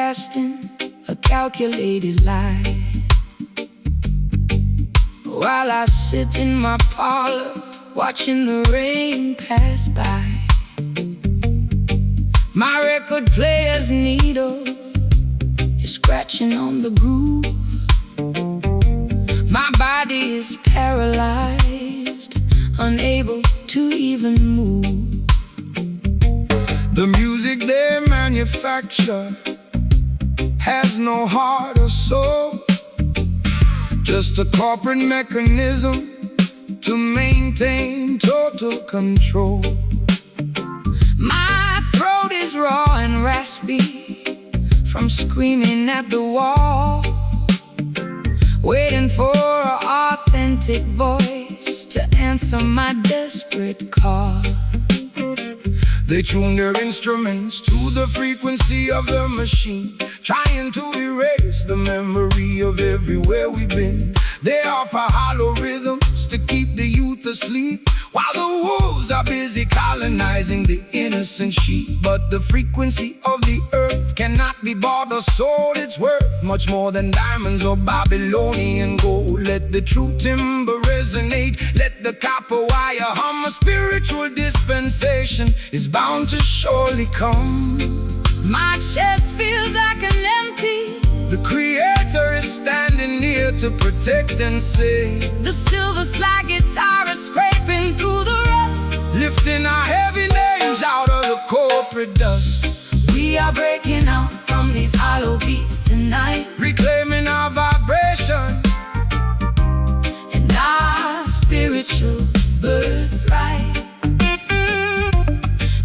broadcasting a calculated lie, while I sit in my parlor watching the rain pass by. My record player's needle is scratching on the groove. My body is paralyzed, unable to even move. The music they manufacture has no heart or soul, just a corporate mechanism to maintain total control. My throat is raw and raspy from screaming at the wall, waiting for an authentic voice to answer my desperate call. They tune their instruments to the frequency of the machine, trying to erase the memory of everywhere we've been. They offer hollow rhythms to keep the youth asleep, while the wolves are busy colonizing the innocent sheep. But the frequency of the earth cannot be bought or sold. It's worth much more than diamonds or Babylonian gold. Let the true timber resonate, let the copper wire hum. A spiritual dispensation is bound to surely come. My chest feels like an empty. The Creator is standing near to protect and save. The silver slide guitar is scraping through the rust, lifting our heavy names out of the corporate dust. We are breaking out from these hollow beats tonight, reclaiming our vibration and our spiritual birthright.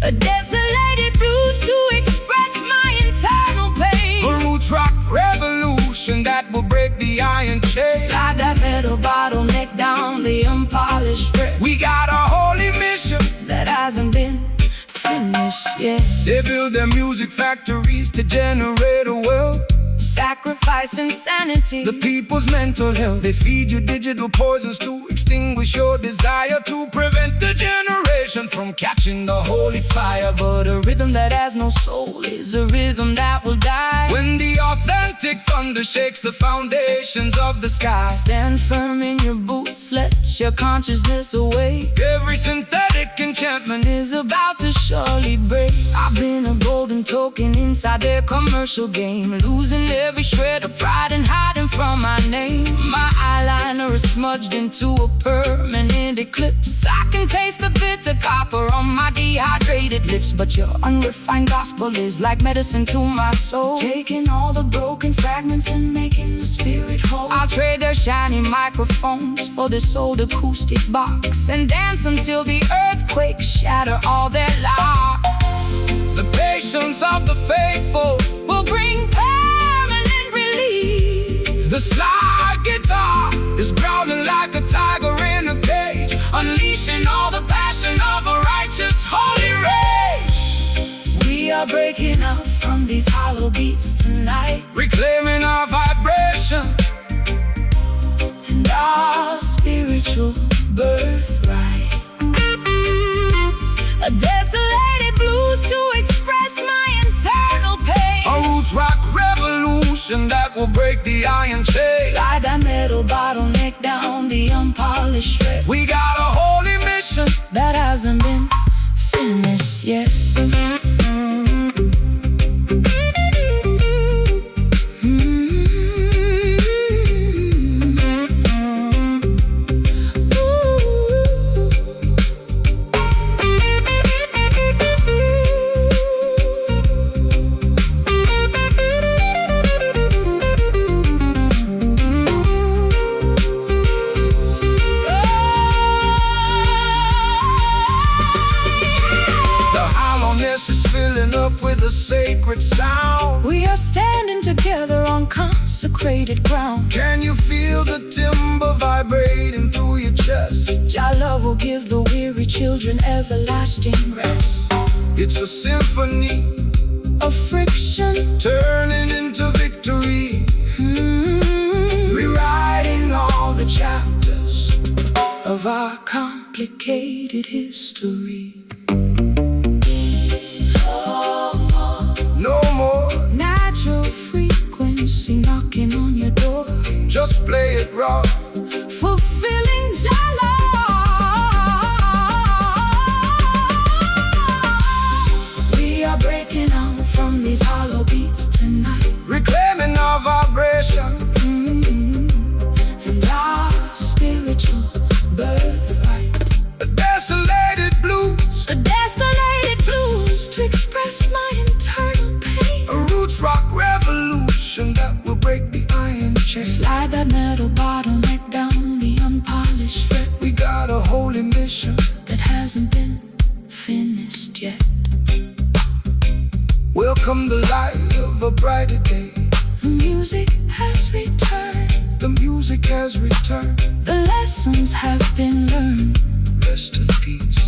A desolated blues to express my internal pain. A roots rock revolution that will break the iron chain. Slide that metal bottleneck down the unpolished fret. We got a holy mission that hasn't been finished yet. They build their music factories to generate a wealth, sacrifice insanity, the people's mental health. They feed you digital poisons to extinguish your desire, to prevent the generation from catching the holy fire. But a rhythm that has no soul is a rhythm that will die when the authentic thunder shakes the foundations of the sky. Stand firm in your boots, let your consciousness awake. Every synthetic enchantment is about to surely break. I've been a golden token inside their commercial game, losing every shred of pride and hiding from my name. My eyeliner is smudged into a permanent eclipse. I can taste the bitter copper on my dehydrated lips, but your unrefined gospel is like medicine to my soul, taking all the broken fragments and making the spirit whole. I'll trade their shiny microphones for this old acoustic box, and dance until the earthquakes shatter all their locks. The patience of the faithful will bring permanent relief. The slide guitar is growling like a tiger in a cage, unleashing all the passion of a righteous holy rage. We are breaking out from these hollow beats tonight, reclaiming our vibration and our spiritual birthright. A desolated blues to express my internal pain. A roots rock revolution that will break the iron chain. Slide that metal bottleneck down the unpolished shred. We got a holy mission that hasn't been finished yet. Sacred sound. We are standing together on consecrated ground. Can you feel the timber vibrating through your chest? Jah love will give the weary children everlasting rest. It's a symphony of friction turning into victory, rewriting all the chapters of our complicated history. No more natural my internal pain. A roots rock revolution that will break the iron chain. Slide that metal bottleneck down the unpolished fret. We got a holy mission that hasn't been finished yet. Welcome the light of a brighter day. The music has returned. The music has returned. The lessons have been learned. Rest in peace.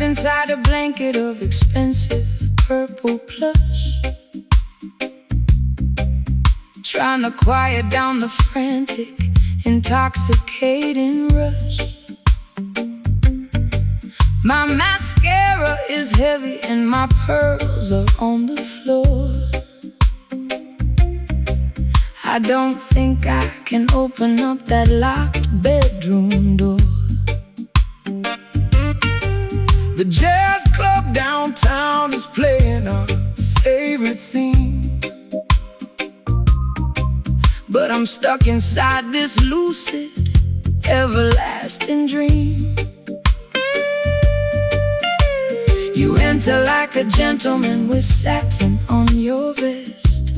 Inside a blanket of expensive purple plush, trying to quiet down the frantic, intoxicating rush. My mascara is heavy and my pearls are on the floor. I don't think I can open up that locked bedroom door. The jazz club downtown is playing our favorite theme, but I'm stuck inside this lucid, everlasting dream. You enter like a gentleman with satin on your vest,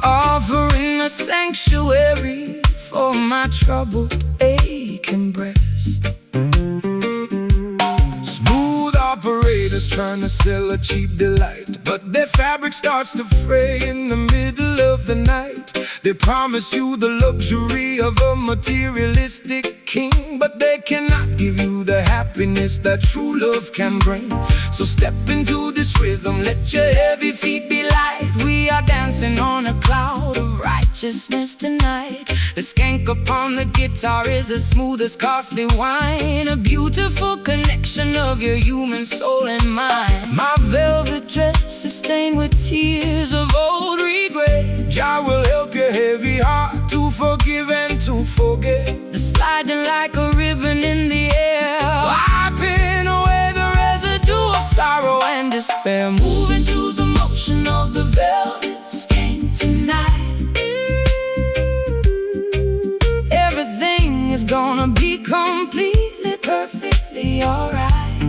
offering a sanctuary for my troubled, aching breast. Operators trying to sell a cheap delight, but their fabric starts to fray in the middle of the night. They promise you the luxury of a materialistic king, but they cannot give you the happiness that true love can bring. So step into this rhythm, let your heavy feet be light. We are dancing on a cloud of righteousness tonight. The skank upon the guitar is as smooth as costly wine, a beautiful connection of your human soul and mind. My velvet dress is stained with tears of old regret. Jah will help your heavy heart to forgive and to forget. The sliding like a ribbon in the air, wiping away the residue of sorrow and despair. Moving to the motion of the velvet skank tonight. Everything is gonna be completely, perfectly alright.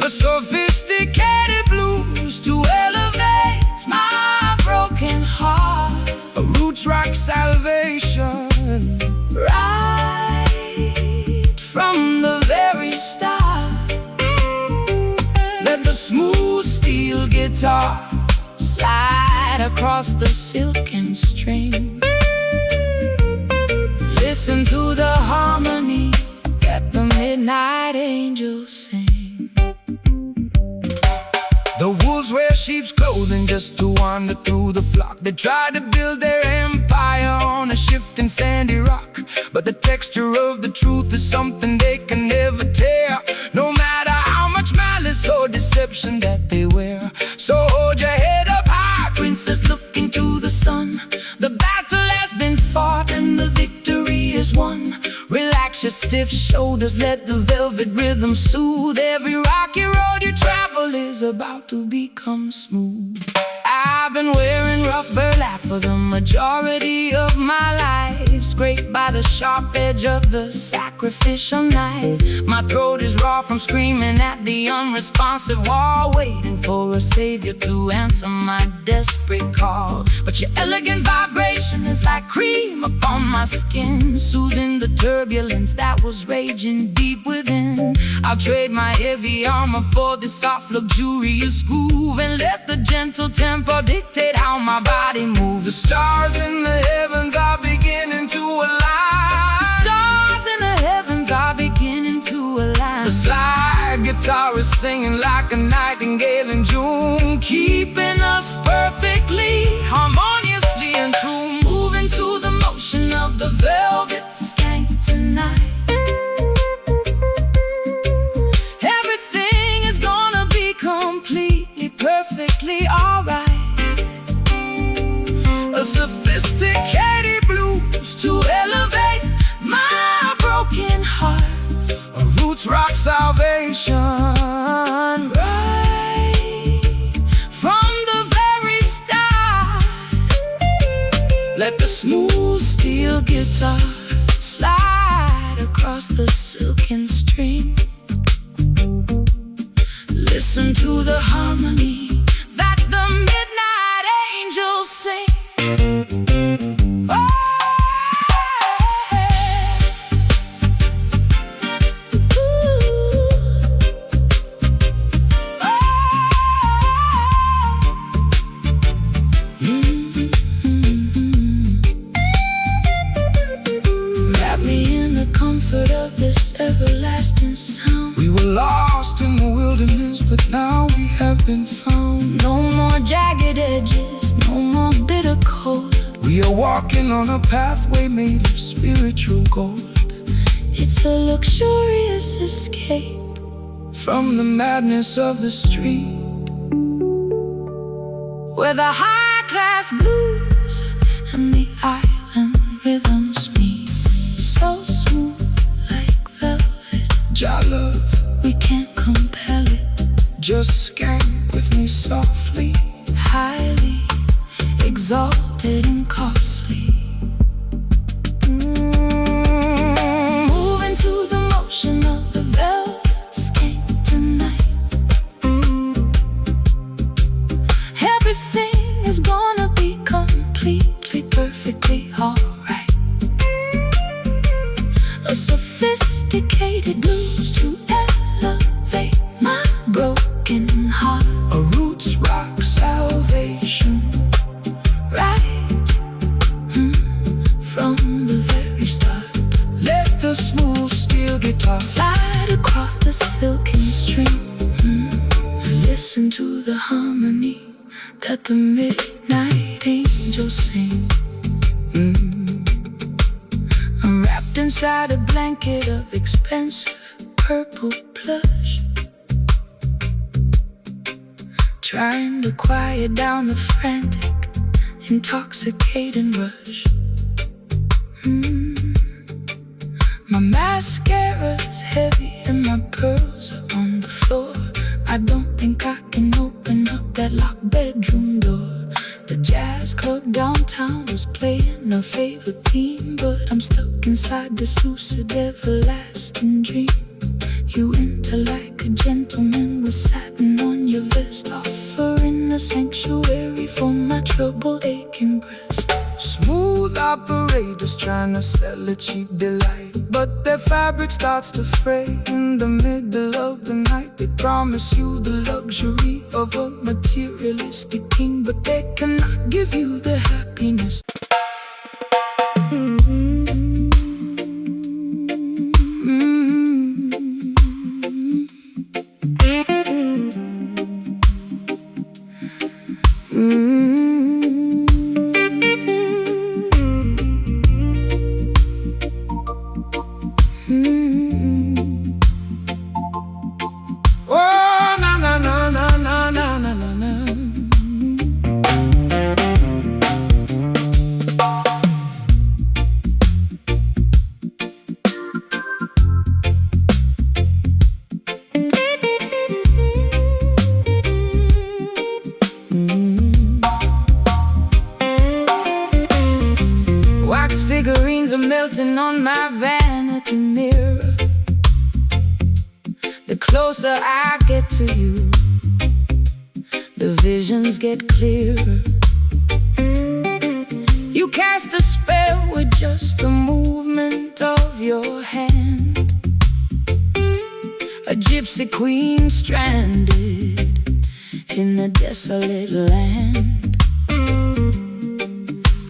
The sophisticated blues to elevate my broken heart. A roots rock salvation, right from the very start. Let the smooth steel guitar slide across the silken string. Listen to the harmony that the midnight angels sing. The wolves wear sheep's clothing just to wander through the flock. They try to build their empire on a shifting sandy rock, but the texture of the truth is something they can never tear, no matter how much malice or deception that they wear. So hold your head up high, princess, look into the sun. The battle has been fought and the victory is won. Relax your stiff shoulders, let the velvet rhythm soothe. Every rocky road you travel is about to become smooth. I've been wearing rough burlap for the majority of my life, scraped by the sharp edge of the sacrificial knife. My throat is raw from screaming at the unresponsive wall, waiting for a savior to answer my desperate call. But your elegant vibration is like cream upon my skin, soothing the turbulence that was raging deep within. I'll trade my heavy armor for this soft luxurious groove, and let the gentle tempo dictate how my body moves. The stars in the heavens are beginning to align. The stars in the heavens are beginning to align. The slide guitar is singing like a nightingale in June, keeping us perfectly, harmoniously in tune. Moving to the motion of the velvet skank tonight. Everything is gonna be completely, perfectly alright. A sophisticated blues to elevate my broken heart. A roots rock salvation, right from the very start. Let the smooth steel guitar slide across the silken string. Listen to the harmony that the midnight angels sing. Of this everlasting sound. We were lost in the wilderness, but now we have been found. No more jagged edges, no more bitter cold. We are walking on a pathway made of spiritual gold. It's a luxurious escape from the madness of the street, where the high-class blues and the island rhythms meet. So smooth, Jah love, we can't compel it. Just skank with me softly, highly exalted and costly. Moving to the motion of the velvet skank tonight. Everything is gonna be completely, perfectly alright. A sophisticated blues to elevate my broken heart. A roots rock salvation, right from the very start. Let the smooth steel guitar slide across the silken string. Listen to the harmony that the midnight angels sing. Wrapped inside a blanket of expensive purple plush, trying to quiet down the frantic, intoxicating rush. My mascara's heavy and my pearls are on the floor. I don't think I can open up that locked bedroom door. The jazz club downtown was playing our favorite theme, but I'm stuck inside this lucid, everlasting dream. You enter like a gentleman with satin on your vest, offering a sanctuary for my troubled, aching breast. Smooth operators trying to sell a cheap delight, but their fabric starts to fray in the middle of the night. They promise you the luxury of a materialistic king, but they cannot give you the happiness. Figurines are melting on my vanity mirror. The closer I get to you, the visions get clearer. You cast a spell with just the movement of your hand. A gypsy queen stranded in a desolate land.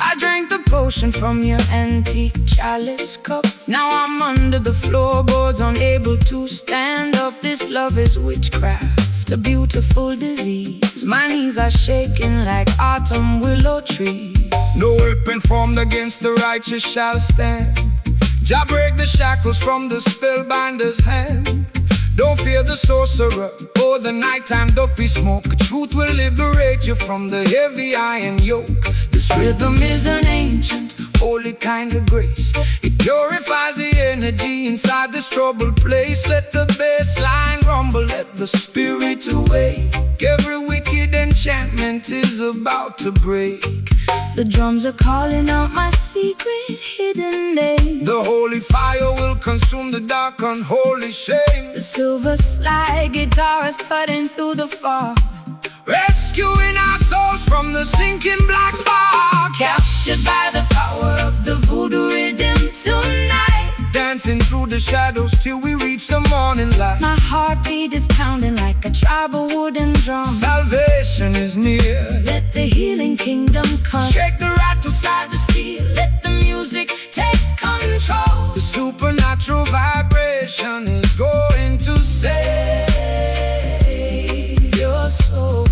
I drank the potion potion from your antique chalice cup. Now I'm under the floorboards, unable to stand up. This love is witchcraft, a beautiful disease. My knees are shaking like autumn willow trees. No weapon formed against the righteous shall stand. Jah break the shackles from the spellbinder's hand. Don't fear the sorcerer or the nighttime dopey smoke. Truth will liberate you from the heavy iron yoke. This rhythm is an ancient, holy kind of grace. It purifies the energy inside this troubled place. Let the bass line rumble, let the spirit awake. Every wicked enchantment is about to break. The drums are calling out my secret hidden name. The holy fire will consume the dark unholy shame. The silver slide guitar is cutting through the fog, rescuing our souls from the sinking black bar. captured by the power of the voodoo rhythm tonight. Dancing through the shadows till we reach the morning light. My heartbeat is pounding like a tribal wooden drum. Salvation is near. Let the healing kingdom come. Shake the rattle, Slide the steel, let the music take control. the supernatural vibration is going to Save your soul.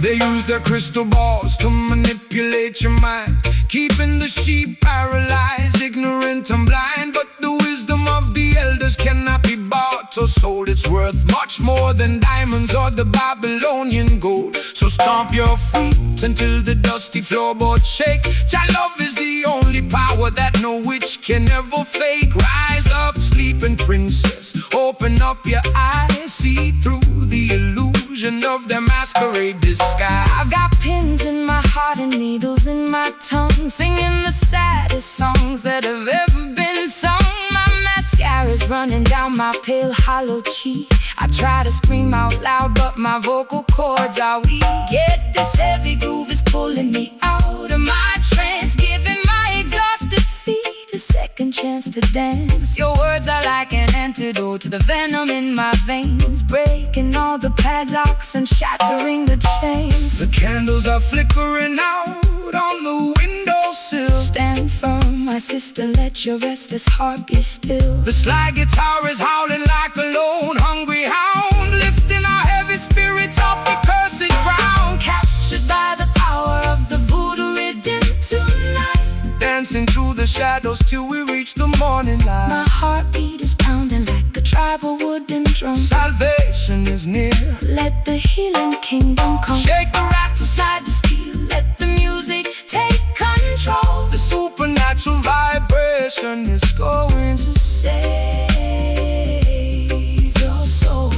They use their crystal balls to manipulate your mind, keeping the sheep paralyzed, ignorant and blind. But the wisdom of the elders cannot be bought or sold. It's worth much more than diamonds or the Babylonian gold. So stomp your feet until the dusty floorboards shake. Jah love is the only power that no witch can ever fake. Rise up, sleeping princess, open up your eyes, see through the illusion of their masquerade disguise. I've got pins in my heart and needles in my tongue, singing the saddest songs that have ever been sung. My mascara's running down my pale hollow cheek. I try to scream out loud, but my vocal cords are weak. Yet this heavy groove is pulling me out of my trance, giving my exhausted feet a second chance to dance. Your words are like an antidote to the venom in my veins, breaking all the padlocks and shattering the chains. The candles are flickering out on the windowsill. Stand firm, my sister, let your restless heart be still. The slide guitar is howling like a lone hungry hound, lifting our heavy spirits off the cursed ground. Captured by the power of the voodoo rhythm tonight. Dancing through the shadows till we reach the morning light. My heartbeat is pounding like a tribal wooden drum. Salvation is near. Let the healing kingdom come. Shake the rattle, Slide the steel, let the music take control. the supernatural vibration is Going to save your soul.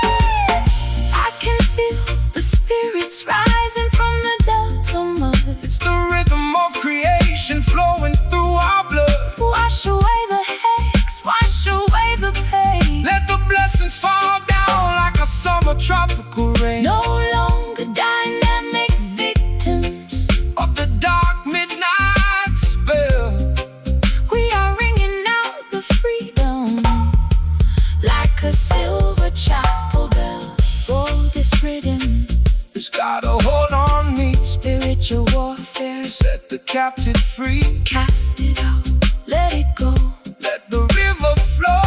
I can feel the spirits rising from the delta mud. It's the rhythm of creation flowing through our blood. Wash away the hex, wash away the pain. Let the blessings fall down like a summer tropical rain. No longer dynamic victims Of the dark midnight spell. we are ringing out the freedom like a silver chapel bell. Oh, this rhythm, It's got a hold on me, spiritual warfare. set the captive free. Cast it out, let it go. Let the river flow.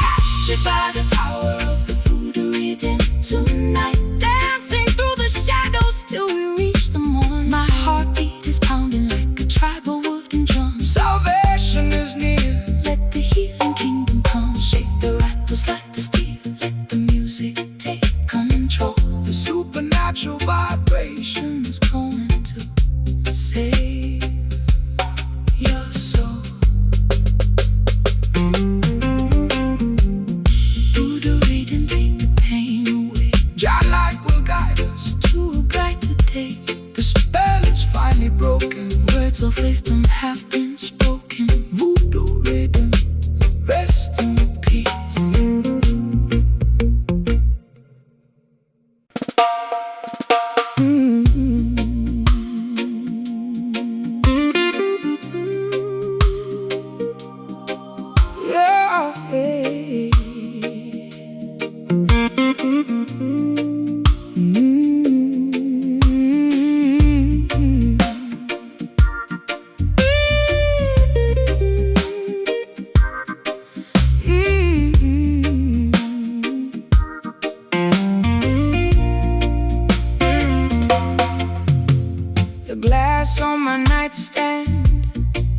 Captured by the power of the voodoo rhythm tonight. Dancing through the shadows till we reach the morn. My heartbeat is pounding like a tribal wooden drum. Salvation is near. Let the healing kingdom come. Shake the rattles like the steel, let the music take control. The supernatural vibration Is going to save your soul. Voodoo rhythm, take the pain away Jah light will guide us. to a brighter day. The spell is finally broken. Words of wisdom have been spoken. Voodoo rhythm, rest in peace.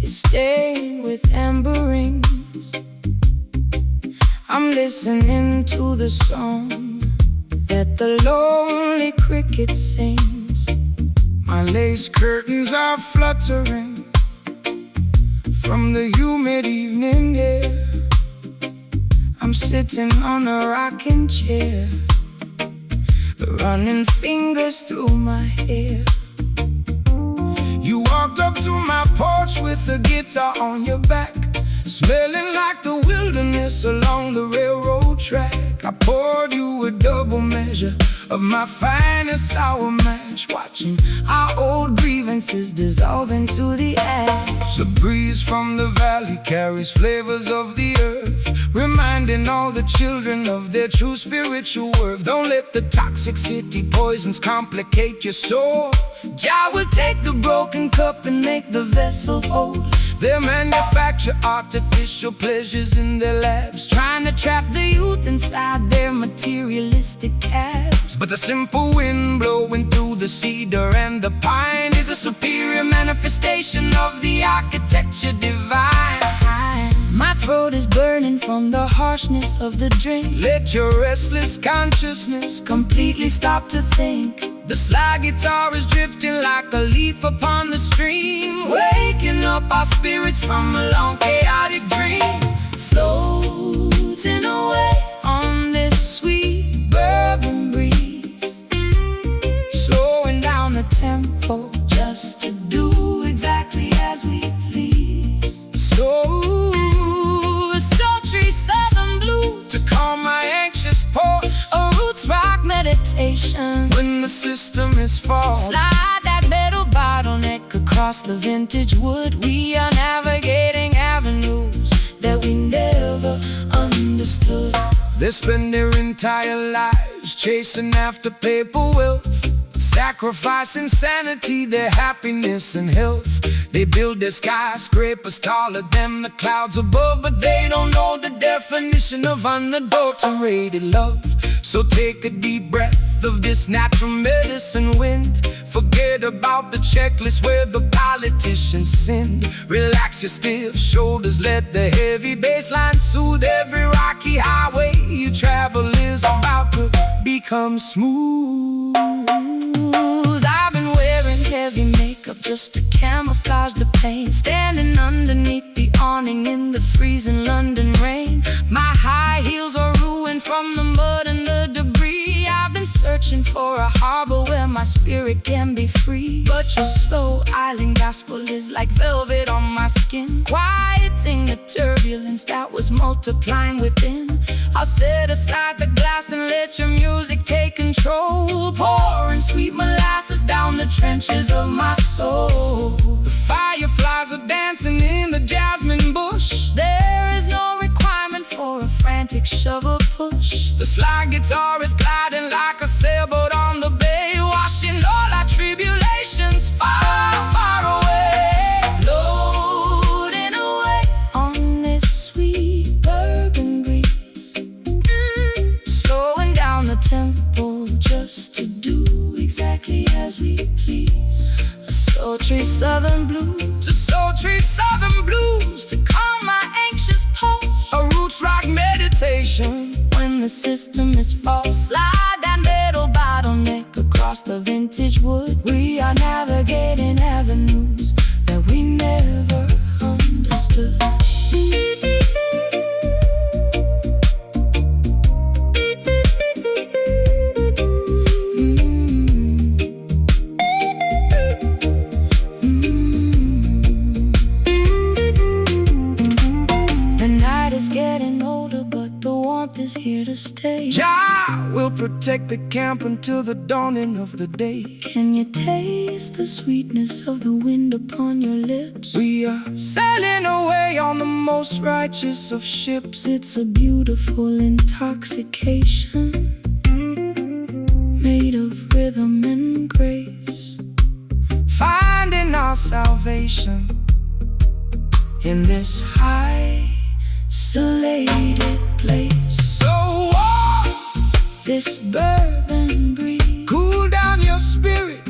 stained with amber rings. I'm listening to the song that the lonely cricket sings. My lace curtains are fluttering from the humid evening air. I'm sitting on a rocking chair, running fingers through my hair. You walked up to my porch with a guitar on your back, smelling like the wilderness along the railroad track. I poured you a double measure of my finest sour mash, watching our old grievances dissolve into the ash. The breeze from the valley carries flavors of the earth, reminding all the children of their true spiritual worth. Don't let the toxic city poisons complicate your soul. Jah will take the broken cup and make the vessel whole. They manufacture artificial pleasures in their labs, trying to trap the youth inside their materialistic cabs. But the simple wind blowing through the cedar and the pine is a superior manifestation of the architecture divine. My throat is burning from the harshness of the drink. Let your restless consciousness completely stop to think. The slide guitar is drifting like a leaf upon the stream, waking up our spirits from a long chaotic dream. Floating away on this sweet bourbon breeze, slowing down the tempo just to do exactly as we please. So a sultry southern blue to calm my anxious pulse, a roots rock meditation when the system is false. Slide that metal bottleneck across the vintage wood. We are navigating avenues that we never understood. They spend their entire lives chasing after paper wealth, sacrificing sanity, their happiness and health. They build their skyscrapers taller than the clouds above, but they don't know the definition of unadulterated love. So take a deep breath of this natural medicine wind. Forget about the checklist where the politicians sinned. Relax your stiff shoulders, let the heavy bass line soothe every rocky highway you travel is about to become smooth. I've been wearing heavy makeup just to camouflage the pain, standing underneath the awning in the freezing London rain. My high heels are ruined from the mud and the debris. I've been searching for a harbor where my spirit can be free, but your slow island gospel is like velvet on my skin, quieting the turbulence that was multiplying within. I'll set aside the glass and let your music take control, pouring sweet molasses down the trenches of my soul. The fireflies are dancing in the jasmine bush. There is no requirement for a frantic shovel push. The slide guitar is gliding like a sailboat on the bay, washing all our tribulations far, far away. Floating away on this sweet bourbon breeze, slowing down the tempo just to do exactly as we please. A sultry southern blues, a sultry southern blues to calm my anxious pulse, a roots rock meditation when the system is false. Slide that metal bottleneck across the vintage wood. We are navigating avenues that we never understood. Is here to stay. Jah will protect the camp until the dawning of the day. Can you taste the sweetness of the wind upon your lips? We are sailing away on the most righteous of ships. It's a beautiful intoxication, made of rhythm and grace, finding our salvation in this isolated place. So this bourbon breeze, cool down your spirit,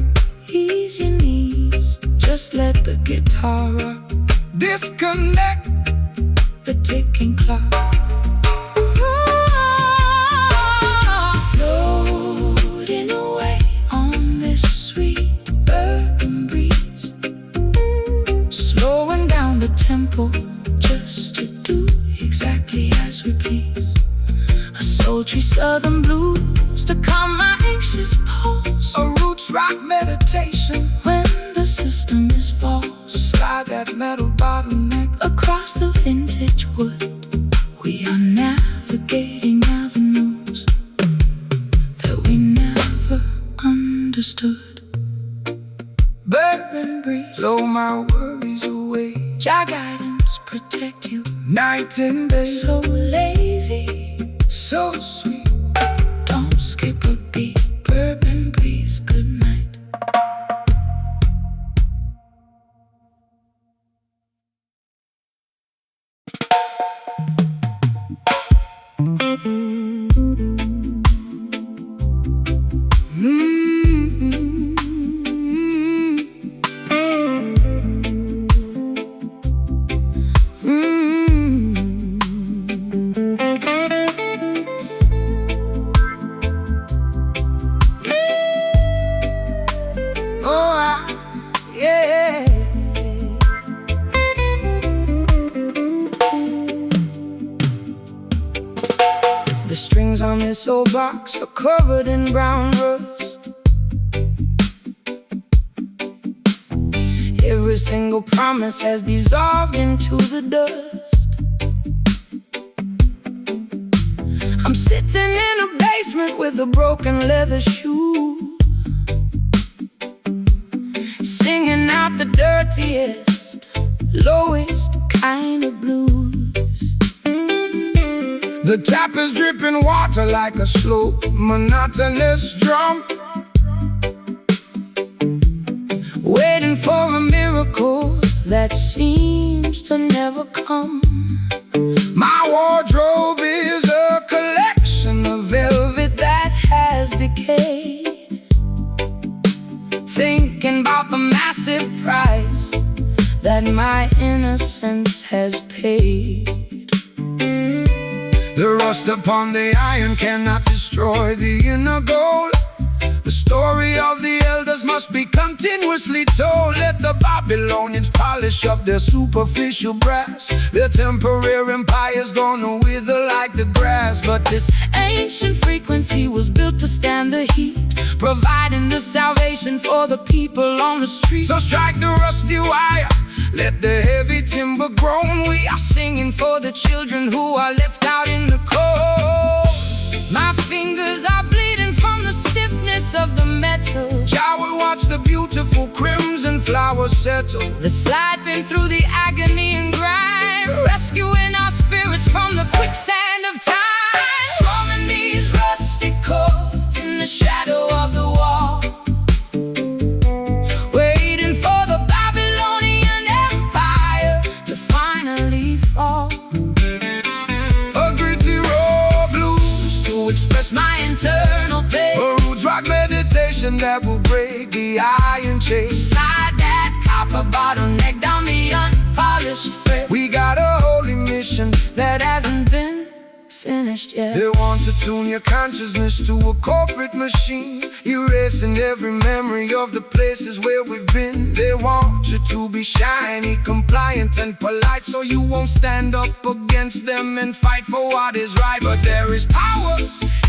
ease your knees, just let the guitar rock. disconnect the ticking clock. Floating away on this sweet urban breeze, slowing down the tempo just to do exactly as we please. A sultry southern blues to calm my anxious pulse. A roots rock meditation When the system is false, slide that metal bottleneck across the vintage wood, we are navigating avenues that we never understood. Burn breeze, blow my worries away. Jah guidance protect you. Night and day, So lazy, so sweet. don't skip a beat. Bourbon breeze, good night. Yeah. The strings on this old box are covered in brown rust. Every single promise has dissolved into the dust. I'm sitting in a basement with a broken leather shoe, singing out the dirtiest, lowest kind of blues. The tap is dripping water like a slow, monotonous drum, waiting for a miracle that seems to never come. My wardrobe is a collection of velvet That has decayed, thinking about the massive price that my innocence has paid. The rust upon the iron cannot destroy the inner gold. The story of the elders must be continuously told. Let the Babylonians polish up their superficial brass. Their temporary empire's gonna wither like the grass. But This ancient frequency was built to stand the heat, providing the salvation for the people on the street. so strike the rusty wire, let the heavy timber groan. We are singing for the children who are left out in the cold. My fingers are bleeding from the stiffness of the metal. Jah will watch the beautiful crimson flowers settle. The slide been through the agony and grind, rescuing our spirits from the quicksand of time. Strumming these rusty chords in the shadow of the wall, waiting for the Babylonian Empire to finally fall. A gritty raw blues To express my internal pain, a roots rock meditation that will break the iron chain. slide that copper bottleneck down the unpolished fret. We got a holy mission. That hasn't been finished yet. They want to tune your consciousness to a corporate machine, erasing every memory of the places where we've been. They want you to be shiny, compliant and polite, so you won't stand up against them and fight for what is right. But there is power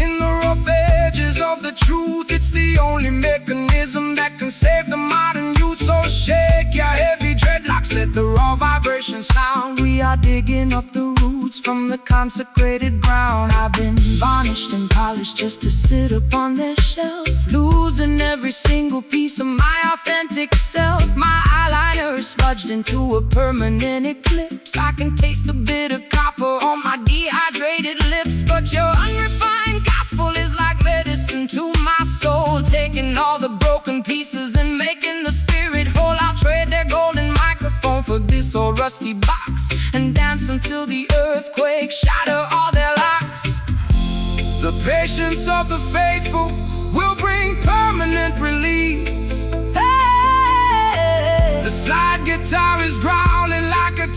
in the rough edges of the truth. It's the only mechanism that can save the modern youth. So shake your heavy dreadlocks, let the raw vibration sound. We are digging up the roots from the consecrated ground. I've been varnished and polished just to sit upon their shelf, losing every single piece of my authentic self. My eyeliner is smudged into a permanent eclipse. I can taste the bitter copper on my dehydrated lips. But your unrefined gospel is like medicine to my soul, taking all the broken pieces and making the spirit whole. I'll trade their golden microphone for this old rusty box, and dance until the earthquake shatter all their locks. The patience of the faithful will bring permanent relief. Hey, The slide guitar is growling like a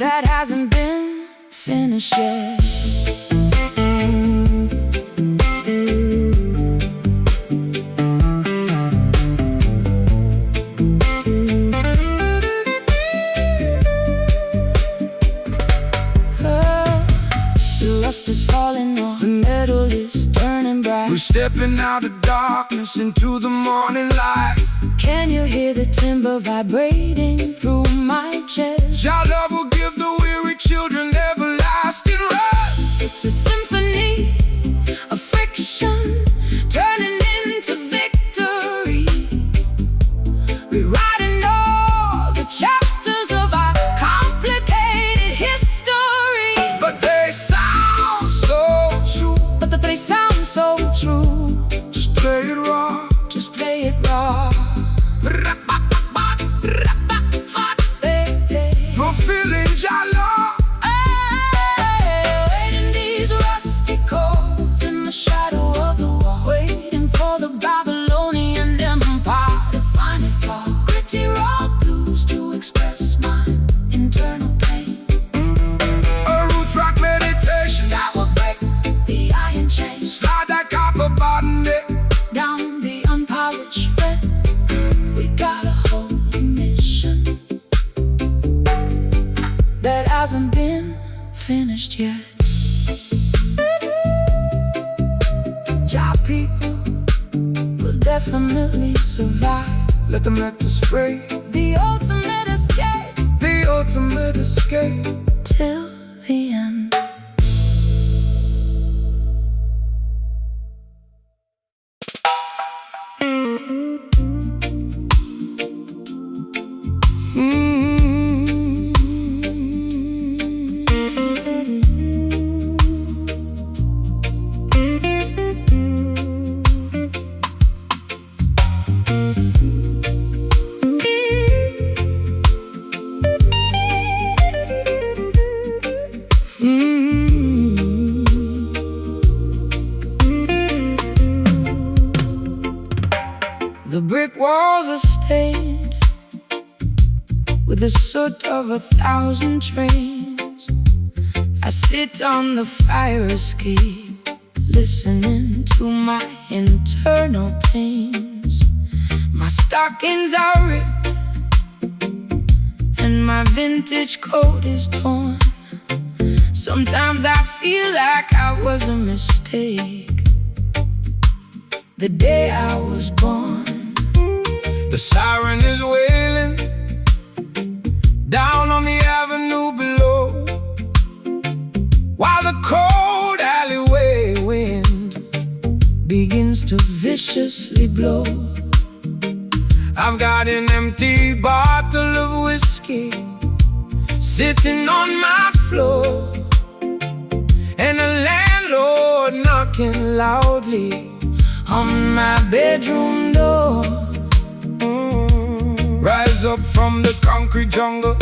that hasn't been finished yet. Dust is falling off, the metal is turning bright. We're stepping out of darkness into the morning light. Can you hear the timber vibrating through my chest? Your love will give the weary children everlasting rest. It's a symphony of friction turning into victory, rewriting all the chapters of our complicated history. But they sound so true. But they sound so true. Just play it raw. Just play it raw. Fulfilling your love. Waiting these rusty chords in the shadow of the wall, waiting for the Babylonian Empire to find it fall. Gritty raw blues to express my internal pain. A root rock meditation That will break the iron chain. slide that copper bottom neck Down the unpolished fret, we got a holy mission that hasn't been finished yet. Job people will definitely survive. Let them let us spray. The ultimate escape The ultimate escape. till the end. The brick walls are stained with the soot of 1,000 trains. I sit on the fire escape, listening to my internal pains. My stockings are ripped and my vintage coat is torn. Sometimes I feel like I was a mistake the day I was born. The siren is wailing down on the avenue below, while the cold alleyway wind Begins to viciously blow. I've got an empty bottle of whiskey sitting on my floor, and a landlord knocking loudly on my bedroom door. Rise up from the concrete jungle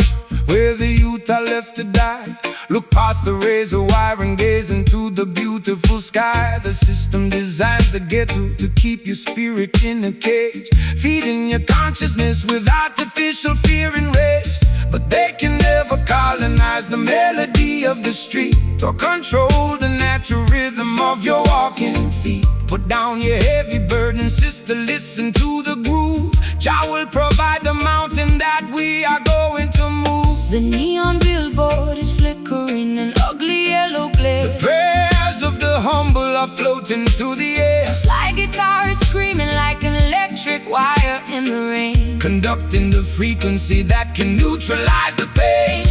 where the youth are left to die. Look past the razor wire and gaze into the beautiful sky. The system designs the ghetto to keep your spirit in a cage, feeding your consciousness with artificial fear and rage. But they can never colonize the melody of the street or control the natural rhythm of your walking feet. Put down your heavy burden, sister, listen to the groove. Jah will provide the mountain that we are going to move. The neon billboard is flickering an ugly yellow glare. Prayers of the humble are floating through the air. A slide guitar is screaming like an electric wire in the rain, conducting the frequency that can neutralize the pain.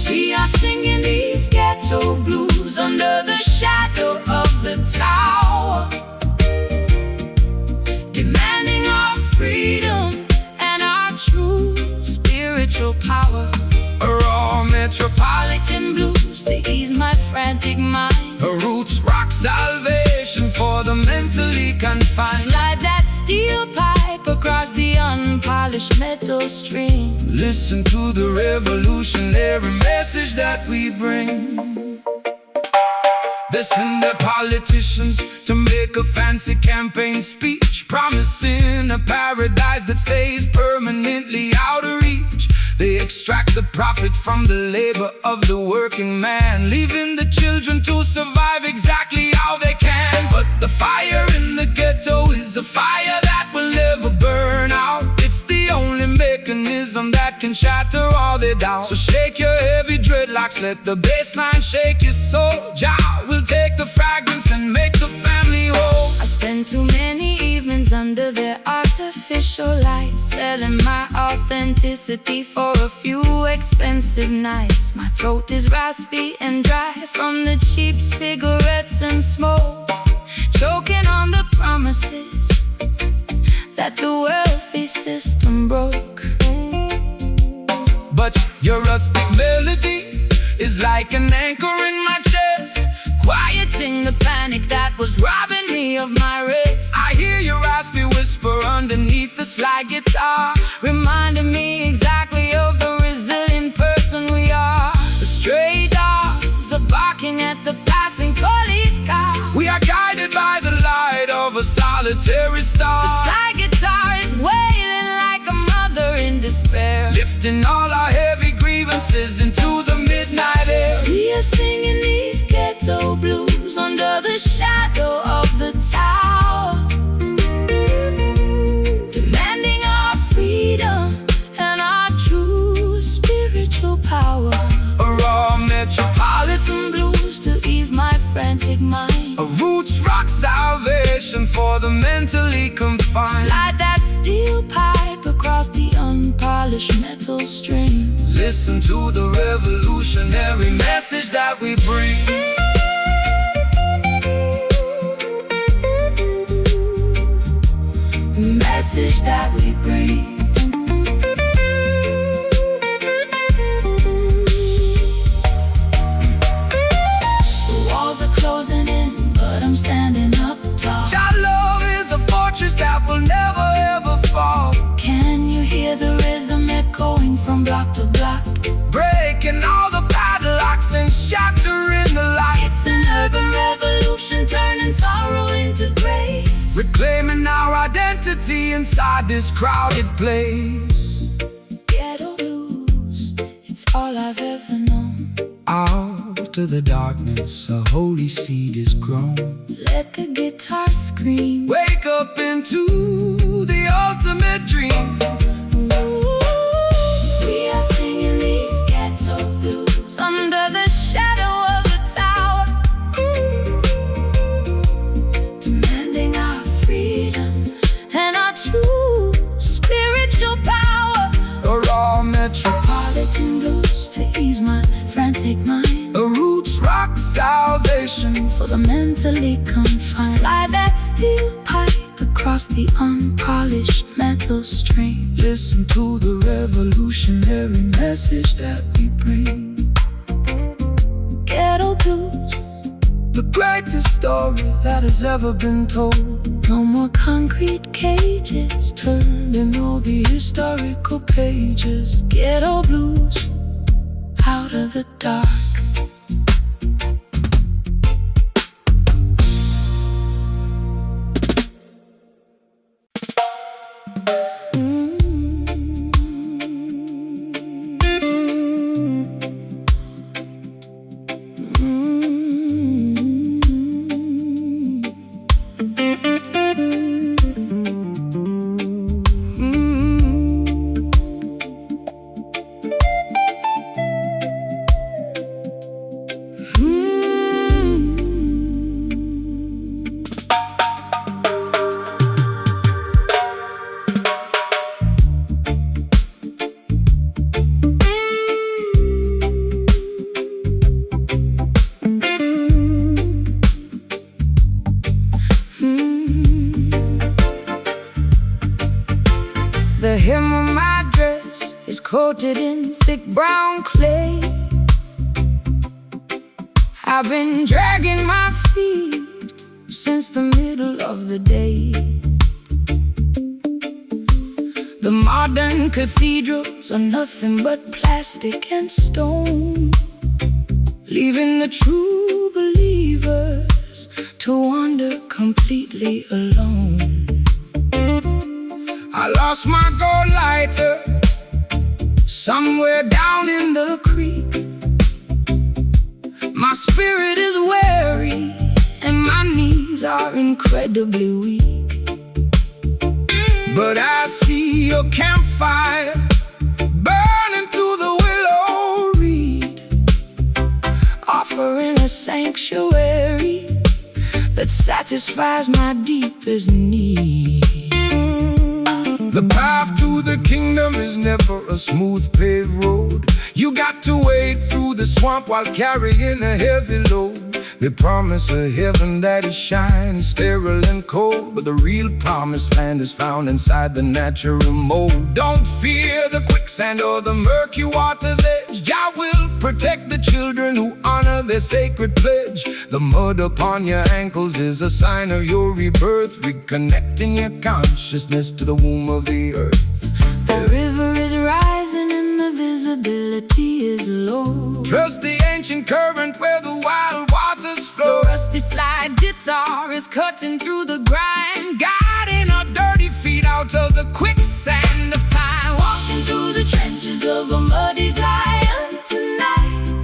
we are singing these ghetto blues under the shadow of the tower, demanding our freedom and our true spiritual power. A raw metropolitan Blues to ease my frantic mind. a roots rock salvation for the mentally confined. Slide that steel pipe across the unpolished metal string. Listen to the revolutionary message that we bring. They send their politicians to make a fancy campaign speech, promising a paradise that stays permanently out of reach. They extract the profit from the labor of the working man, leaving the children to survive exactly how they can. But the fire in the ghetto is a fire that will never burn out. It's the only mechanism that can shatter all their doubts. So shake your heavy dreadlocks, let the bass line shake your soul. Jah will take the fragments and make the family whole. I spend too many evenings under their artificial lights, selling my authenticity for a few expensive nights. My throat is raspy and dry from the cheap cigarettes and smoke, choking on the promises that the wealthy system broke. But your rustic melody is like an anchor in my chest, quieting the panic that was robbing me of my rest. I hear your raspy whisper underneath the slide guitar, reminding me exactly of the resilient person we are. The stray dogs are barking at the passing police car. We are guided by the light of a solitary star. The slide guitar is wailing like a mother in despair, lifting all our heavy grievances into the midnight air. We are singing these ghetto blues under the shadow of the tower, demanding our freedom and our true spiritual power. A raw metropolitan Blues to ease my frantic mind, a roots rock salvation for the mentally confined. slide that steel pipe across the unpolished metal string. Listen to the revolutionary message that we bring. Message that we bring. The walls are closing in, but I'm standing up tall. Jah love is a fortress that will never ever fall, Can you hear the rhythm echoing from block to block? breaking all the padlocks and shattering the light. It's an urban revolution, turning sorrow into grace, Reclaiming our identity inside this crowded place. ghetto blues, it's all I've ever known. Out of the darkness, a holy seed is grown. Let the guitar scream. Wake up into the ultimate dream. Ooh, we are singing these ghetto blues under the shadow of the tower, demanding our freedom and our true spiritual power. A raw Metropolitan blues to ease my frantic mind, a roots rock salvation. for the mentally confined. Slide that steel pipe across the unpolished metal string. Listen to the revolutionary message that we bring. Ghetto blues, The greatest story that has ever been told. no more concrete cages, Turned in all the historical pages. ghetto blues, out of the dark. The hem of my dress is coated in thick brown clay. I've been dragging my feet since the middle of the day. The modern cathedrals are nothing but plastic and stone, leaving the true believers to wander completely alone. I lost my gold lighter Somewhere down in the creek, my spirit is weary and my knees are incredibly weak. But I see your campfire burning through the willow reed, offering a sanctuary that satisfies my deepest need. The path to the kingdom is never a smooth paved road. You got to wade through the swamp while carrying a heavy load. They promise a heaven that is shiny, sterile and cold, but the real promised land is found inside the natural mold. Don't fear the quicksand or the murky water's edge. Jah will protect the children who honor their sacred pledge. The mud upon your ankles is a sign of your rebirth, reconnecting your consciousness to the womb of the earth. The river is rising and the visibility is low. Trust the ancient current where the wild waters flow. The rusty slide guitar is cutting through the grime, Guiding our dirty feet out of the quicksand of time. walking through the trenches of a muddy Zion tonight.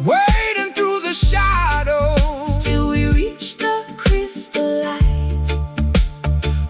Wading through the shadows Till we reach the crystal light,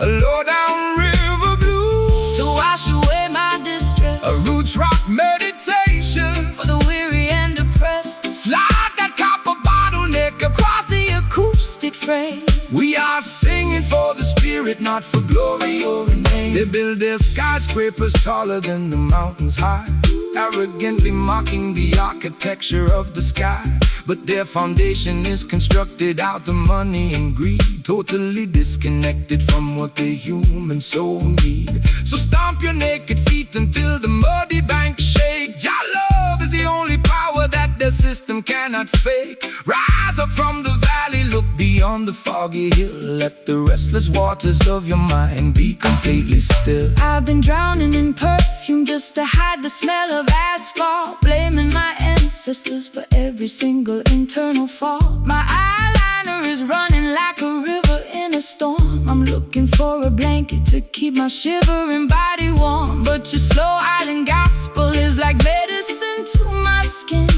a low down river blue, to wash away my distress, a roots rock meditation. for the weary and oppressed. Slide that copper bottleneck across the Acoustic frame, We are singing for the spirit, not for glory or a name. They build their skyscrapers taller than the mountains high, arrogantly mocking the architecture of the sky. But their foundation is constructed out of money and greed, totally disconnected from what the human soul need. So stomp your naked feet until the muddy banks shake. Jah love is the only power that the system cannot fake. Rise up from the valley, look beyond the foggy hill. Let the restless waters of your mind be completely still. I've been drowning in perfume just to hide the smell of asphalt, blaming my ancestors for every single internal fault. My eyeliner is running like a river in a storm. I'm looking for a blanket to keep my shivering body warm, but your slow island gospel is like medicine to my skin,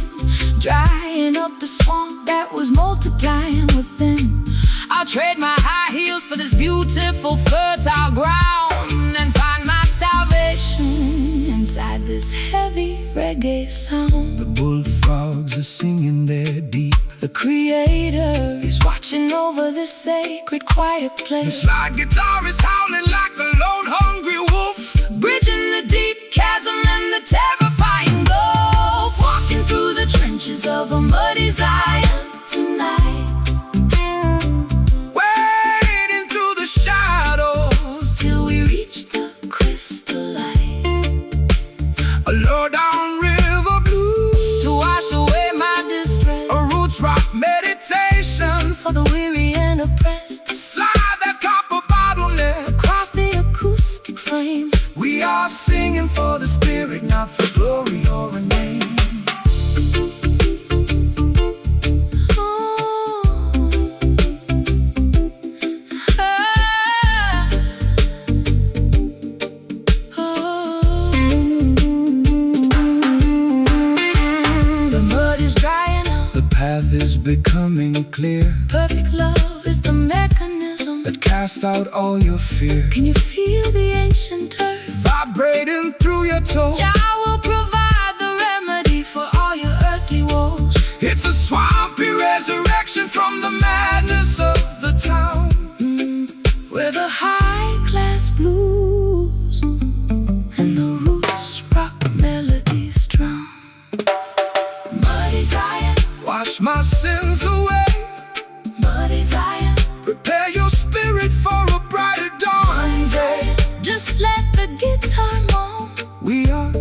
drying up the swamp that was multiplying within. I'll trade my high heels for this beautiful fertile ground and find my salvation inside this heavy reggae sound. The bullfrogs are singing their deep. The Creator is watching over this sacred quiet The place, slide guitar is howling like a lone hungry wolf, bridging the deep chasm and the terrifying gulf, walking through the trenches of a muddy Zion tonight, wading through the shadows, till we reach the crystal light, a low down river blue, to wash away my distress, a roots rock meditation. for the weary and oppressed. Slide that copper bottleneck. Across the acoustic frame, We are singing for the spirit, not for glory or a name. The mud is drying up, The path is becoming clear, perfect love is the mechanism. that cast out all your fear. Can you feel the ancient earth? Vibrating through your toes. Jah will provide the remedy for all your earthly woes. It's a swampy resurrection from the madness of the town. Where the high-class blues and the roots rock melodies drown. Muddy Zion, Wash my sins away. muddy Zion, Prepare your spirit for a brighter dawn. muddy Zion. Just let the guitar moan. We are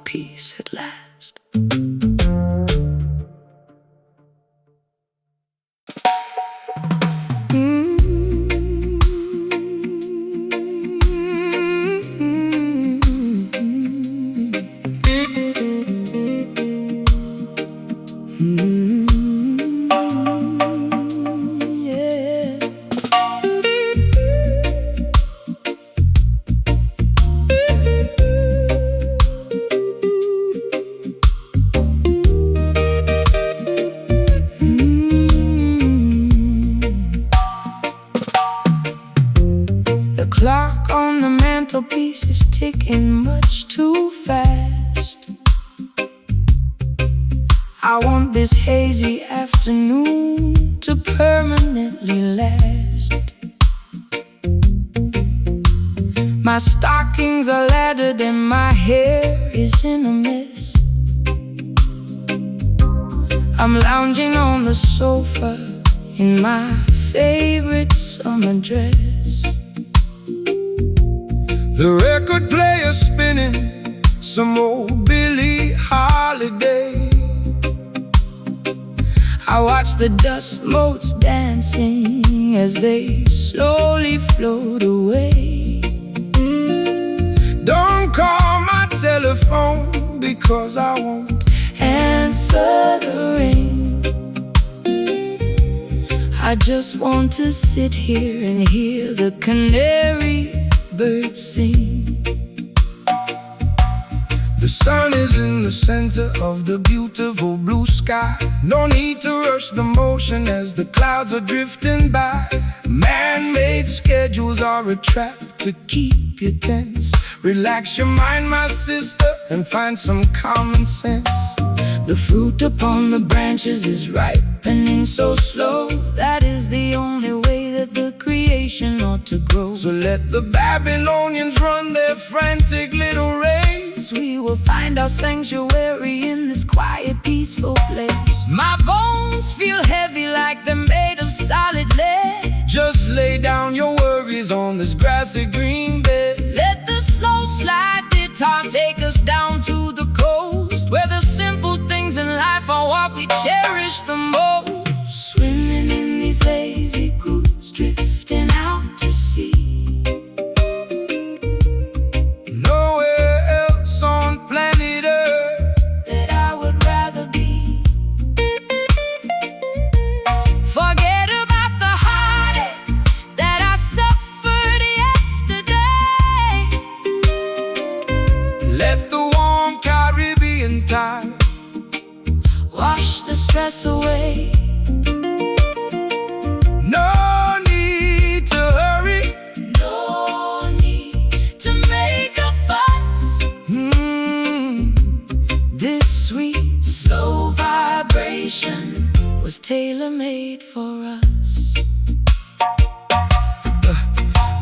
peace at last. The clock on the mantelpiece is ticking much too fast. I want this hazy afternoon to permanently last. My stockings are laddered and my hair is in a mess. I'm lounging on the sofa in my favorite summer dress. The record player spinning some old Billie Holiday. I watch the dust motes dancing as they slowly float away. Don't call my telephone because I won't Answer the ring. I just want to sit here and hear the canary birds sing. The sun is in the center of the beautiful blue sky. No need to rush the motion as the clouds are drifting by. Man-made schedules are a trap to keep you tense. Relax your mind, my sister, and find some common sense. The fruit upon the branches is ripening so slow. That is the only way that the creation ought to grow. So let the Babylonians run their frantic little race. We will find our sanctuary in this quiet, peaceful place. My bones feel heavy like they're made of solid lead. Just lay down your worries on this grassy green bed. Let the slow slide guitar take us down to the coast, where the simple things in life are what we cherish the most. Swimming in these lazy grooves, drifting out to sea. Nowhere else on planet Earth that I would rather be. Forget about the heartache that I suffered yesterday. Let the warm Caribbean tide wash the stress away. No need to hurry, no need to make a fuss. This sweet, slow vibration was tailor-made for us.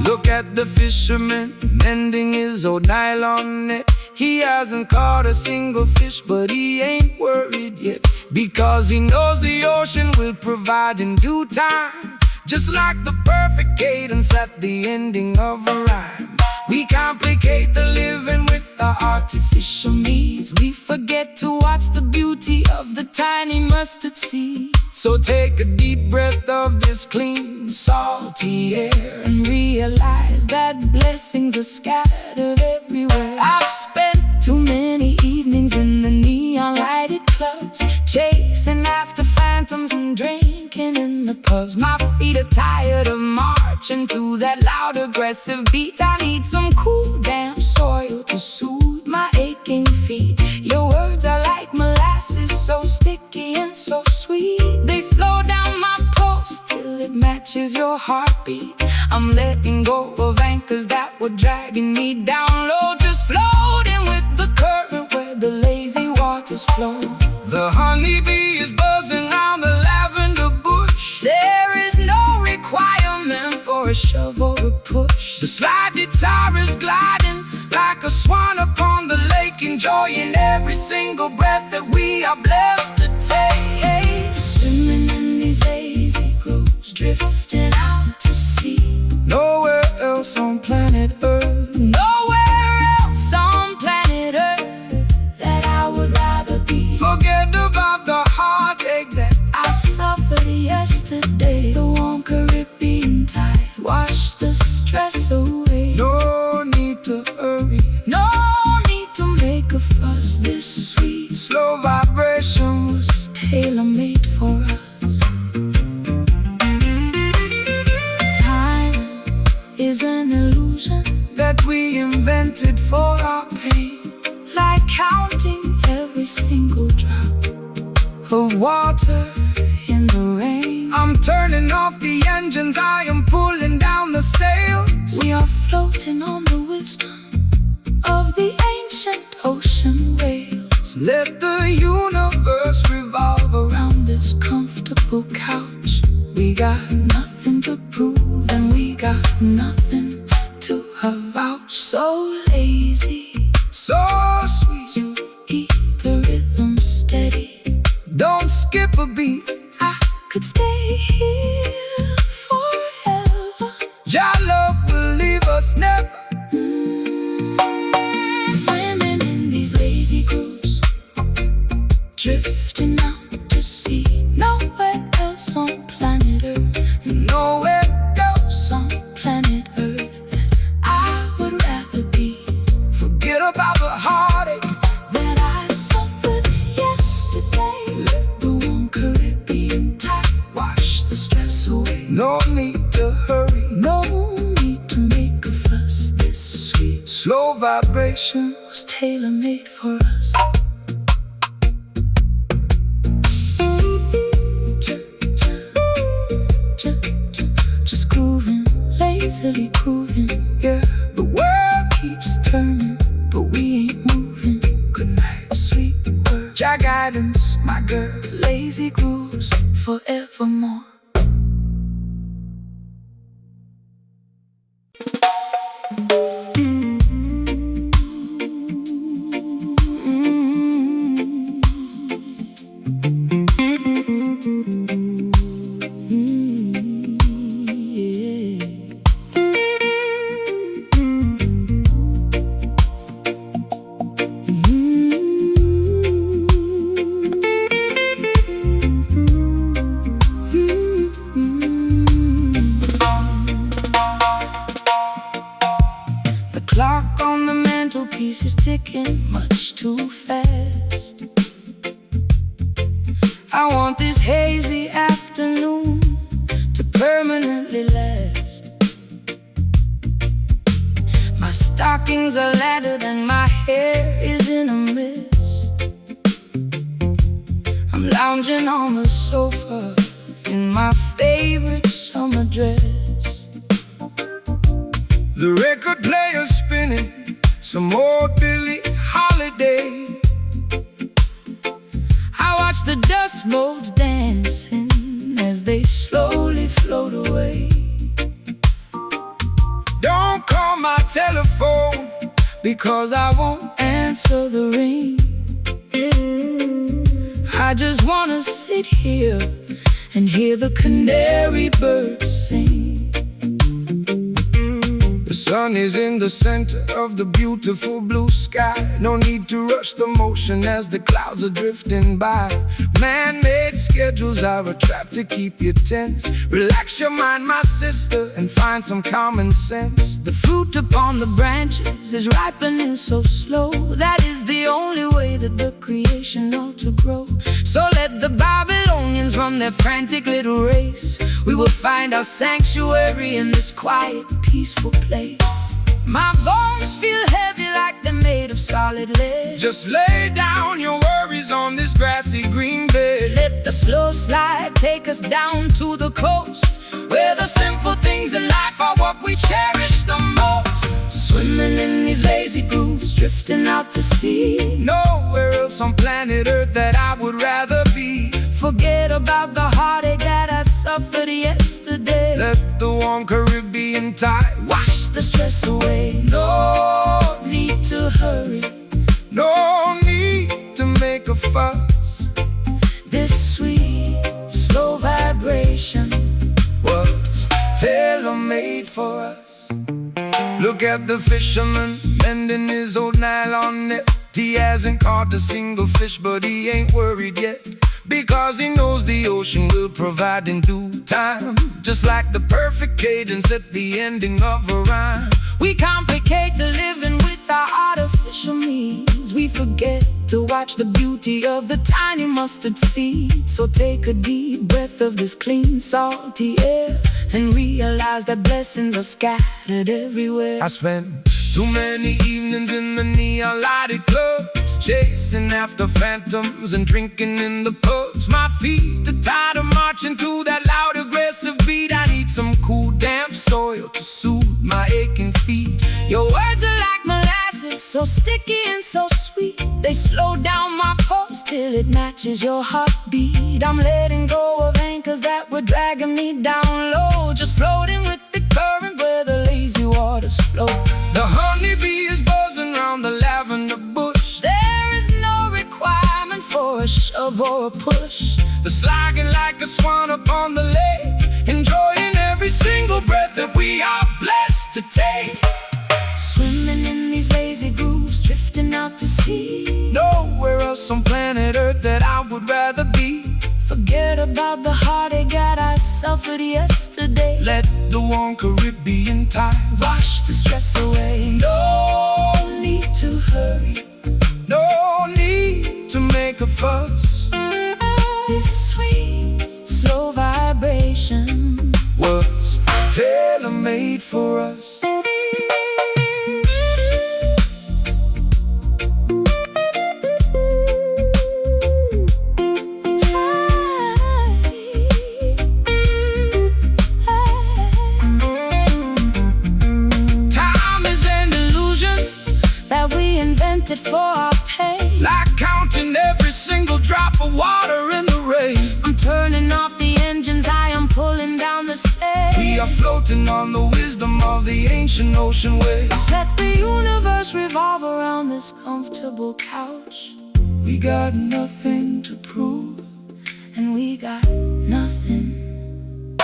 Look at the fisherman mending his old nylon net. He hasn't caught a single fish, but he ain't worried yet, because he knows the ocean will provide in due time. Just like the perfect cadence at the ending of a rhyme. We complicate the living with our artificial means. We forget to watch the beauty of the tiny mustard seed. So take a deep breath of this clean, salty air and realize that blessings are scattered everywhere. I've spent too many evenings in the neon lighted clubs, chasing after phantoms and drinking in the pubs. My feet are tired of marching to that loud aggressive beat. I need some cool damp soil to soothe my aching feet. Your words are like molasses, so sticky and so sweet. They slow down my pulse till it matches your heartbeat. I'm letting go of anchors that were dragging me down low, just floating with the current where the lazy waters flow. The honeybee is buzzing round the lavender bush. There is no requirement for a shove or a push. The slide guitar is gliding like a swan upon the lake, enjoying every single breath that we are blessed to take. Swimming in these lazy grooves, drifting out to sea. Nowhere else on planet Earth, nowhere else on planet Earth every single drop of water in the rain. I'm turning off the engines, I am pulling down the sails. We are floating on the wisdom of the ancient ocean waves. Let the universe revolve Around this comfortable couch, we got nothing to prove, and we got nothing to avouch. So lazy, so sweet, you keep the rhythm steady. don't skip a beat. I could stay here forever. Your love will leave us never. Swimming in these lazy grooves, drifting out to sea. Nowhere else on planet Earth, And nowhere else. on planet Earth, that I would rather be. Forget about the heartache. That I suffered yesterday. Let the warm Caribbean tide wash the stress away. No need to hurry. No need to make a fuss. This sweet Slow vibration. was tailor-made for us. Just grooving, lazily grooving. Yeah, the world Keeps turning, but we ain't moving. good night. Sweet word, Your guidance, my girl. lazy grooves forevermore. The clock on the mantelpiece is ticking much too fast. I want this hazy afternoon to permanently last. My stockings are laddered and my hair is in a mess. I'm lounging on the sofa in my favorite summer dress. The record player's spinning some old Billie Holiday. I watch the dust motes dancing as they slowly float away. Don't call my telephone, Because I won't answer the ring. I just wanna sit here and hear the canary birds sing. the sun is in the center of the beautiful blue sky. No need to rush the motion as the clouds are drifting by. Man-made schedules are a trap to keep you tense. Relax your mind, my sister, and find some common sense. The fruit upon the branches is ripening so slow. That is the only way that the creation ought to grow. So let the Babylonians run their frantic little race. We will find our sanctuary in this quiet, peaceful place. My bones feel heavy like they're made of solid lead. Just lay down your worries on this grassy green bed. Let the slow slide take us down to the coast, where the simple things in life are what we cherish the most. Swimming in these lazy grooves, drifting out to sea. Nowhere else on planet Earth that I would rather be. Forget about the heartache that I suffered yesterday. Let the warm Caribbean tide Wash the stress away. No need to hurry. No need to make a fuss. This sweet, slow vibration Was tailor-made for us. Look at the fisherman mending his old nylon net. He hasn't caught a single fish, but he ain't worried yet, because he knows the ocean will provide in due time. Just like the perfect cadence at the ending of a rhyme. We complicate the living with our artificial means. We forget to watch the beauty of the tiny mustard seed. So take a deep breath of this clean, salty air and realize that blessings are scattered everywhere. I spent too many evenings in the neon lighted clubs, chasing after phantoms and drinking in the pubs. My feet are tired of marching to that loud aggressive beat. I need some cool damp soil to soothe my aching feet. Your words are like molasses, so sticky and so sweet. They slow down my pulse till it matches your heartbeat. I'm letting go of anchors that were dragging me down low, just floating with the current where the lazy waters flow. The honeybee is buzzing round the lavender bush. There is no requirement for a shove or a push. The slogging like a swan upon the lake, enjoying every single breath that we are blessed to take. Swimming in these lazy grooves, drifting out to sea. Nowhere else on planet Earth that I would rather be. Forget about the heartache that I suffered yesterday. Let the warm Caribbean tide wash the stress away. No need to hurry, no need to make a fuss. This sweet, slow vibration was tailor-made for us. For our pain, like counting every single drop of water in the rain. I'm turning off the engines, I am pulling down the sails. We are floating on the wisdom of the ancient ocean waves. Let the universe revolve around this comfortable couch. We got nothing to prove, and we got nothing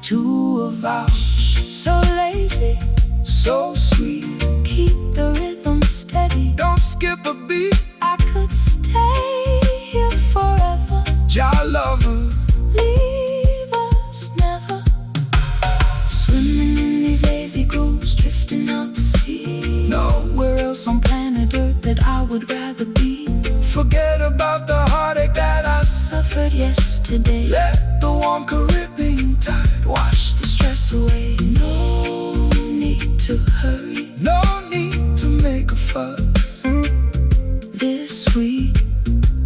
to avouch. So lazy, so sweet, keep the rhythm steady. Don't skip a beat. I could stay here forever. Jah lover, leave us never. Swimming in these lazy grooves, drifting out to sea. Nowhere else on planet Earth that I would rather be. Forget about the heartache that I suffered yesterday. Let the warm Caribbean tide wash the stress away. No need to hurry, no need to make a fuss. This sweet,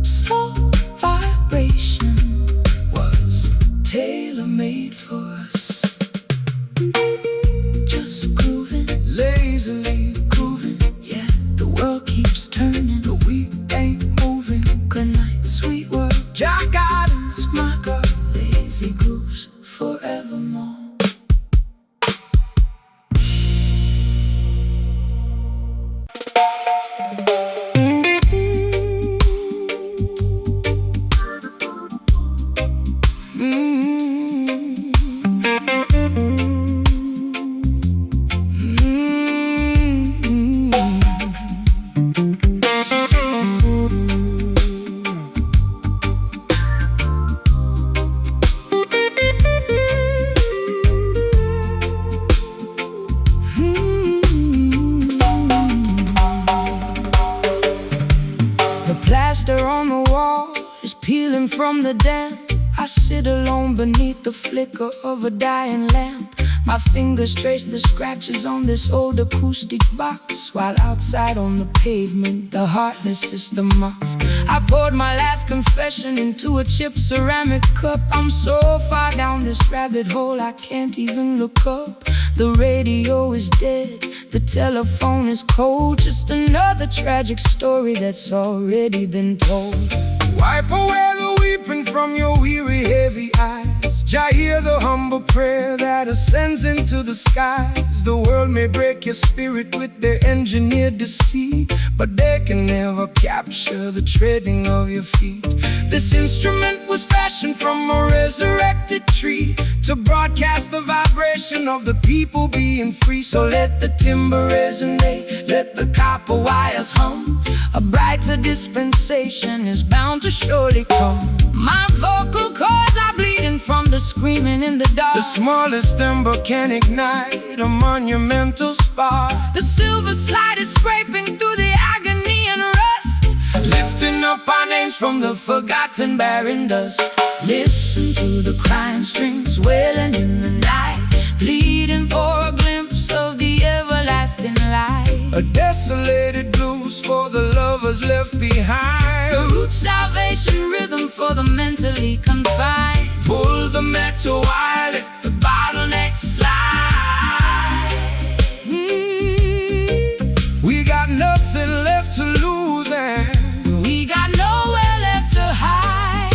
slow vibration was tailor-made for us. Just grooving, lazily grooving. Yeah, the world keeps turning, but we ain't moving. Good night, sweet world. Jah guidance, my girl. Lazy grooves forevermore. On the wall is peeling from the damp. I sit alone beneath the flicker of a dying lamp. My fingers trace the scratches on this old acoustic box, while outside on the pavement the heartless system mocks. I poured my last confession into a chipped ceramic cup. I'm so far down this rabbit hole I can't even look up. The radio is dead, the telephone is cold. Just another tragic story that's already been told. Wipe away the weeping from your weary, heavy eyes. Jah hear the humble prayer that ascends into the skies. The world may break your spirit with their engineered deceit, but they can never capture the treading of your feet. This instrument was fashioned from a resurrected tree to broadcast the vibration of the people being free. So let the timber resonate, let the copper wires hum. A brighter dispensation is bound to surely come. My vocal cords are bleeding from the screaming in the dark. The smallest ember can ignite a monumental spark. The silver slide is scraping through the agony and rust, lifting up our names from the forgotten barren dust. Listen to the crying strings wailing in the night, pleading for a glimpse of the everlasting light. A desolated blues for the lovers left left behind. The root salvation rhythm for the mentally confined. Pull the metal wire, let the bottleneck slide. We got nothing left to lose and we got nowhere left to hide.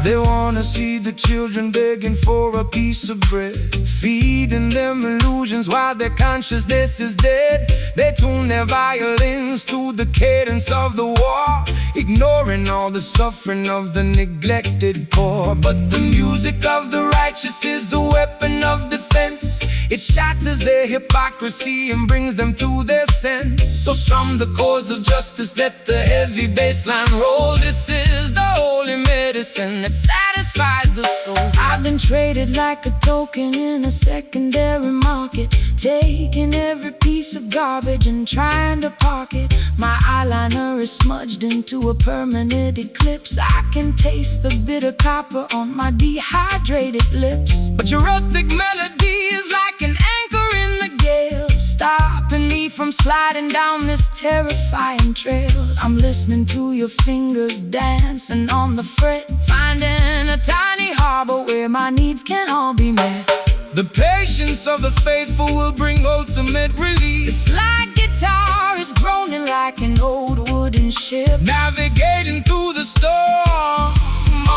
they wanna see the children begging for a piece of bread, feeding them illusions while their consciousness is dead. They tune their violins to the cadence of the war, ignoring all the suffering of the neglected poor. But the music of the righteous is a weapon of defense. It shatters their hypocrisy and brings them to their sense. So strum the chords of justice, let the heavy bass line roll. This is the holy medicine that satisfies the soul. I've been traded like a token in a secondary market, taking every piece of garbage and trying to pocket. My eyeliner is smudged into a permanent eclipse. I can taste the bitter copper on my dehydrated lips. but your rustic melody is like An anchor in the gale, stopping me from sliding down this terrifying trail. I'm listening to your fingers dancing on the fret, finding a tiny harbor where my needs can all be met. the patience of the faithful will bring ultimate release. This slide guitar is groaning like an old wooden ship, Navigating through the storm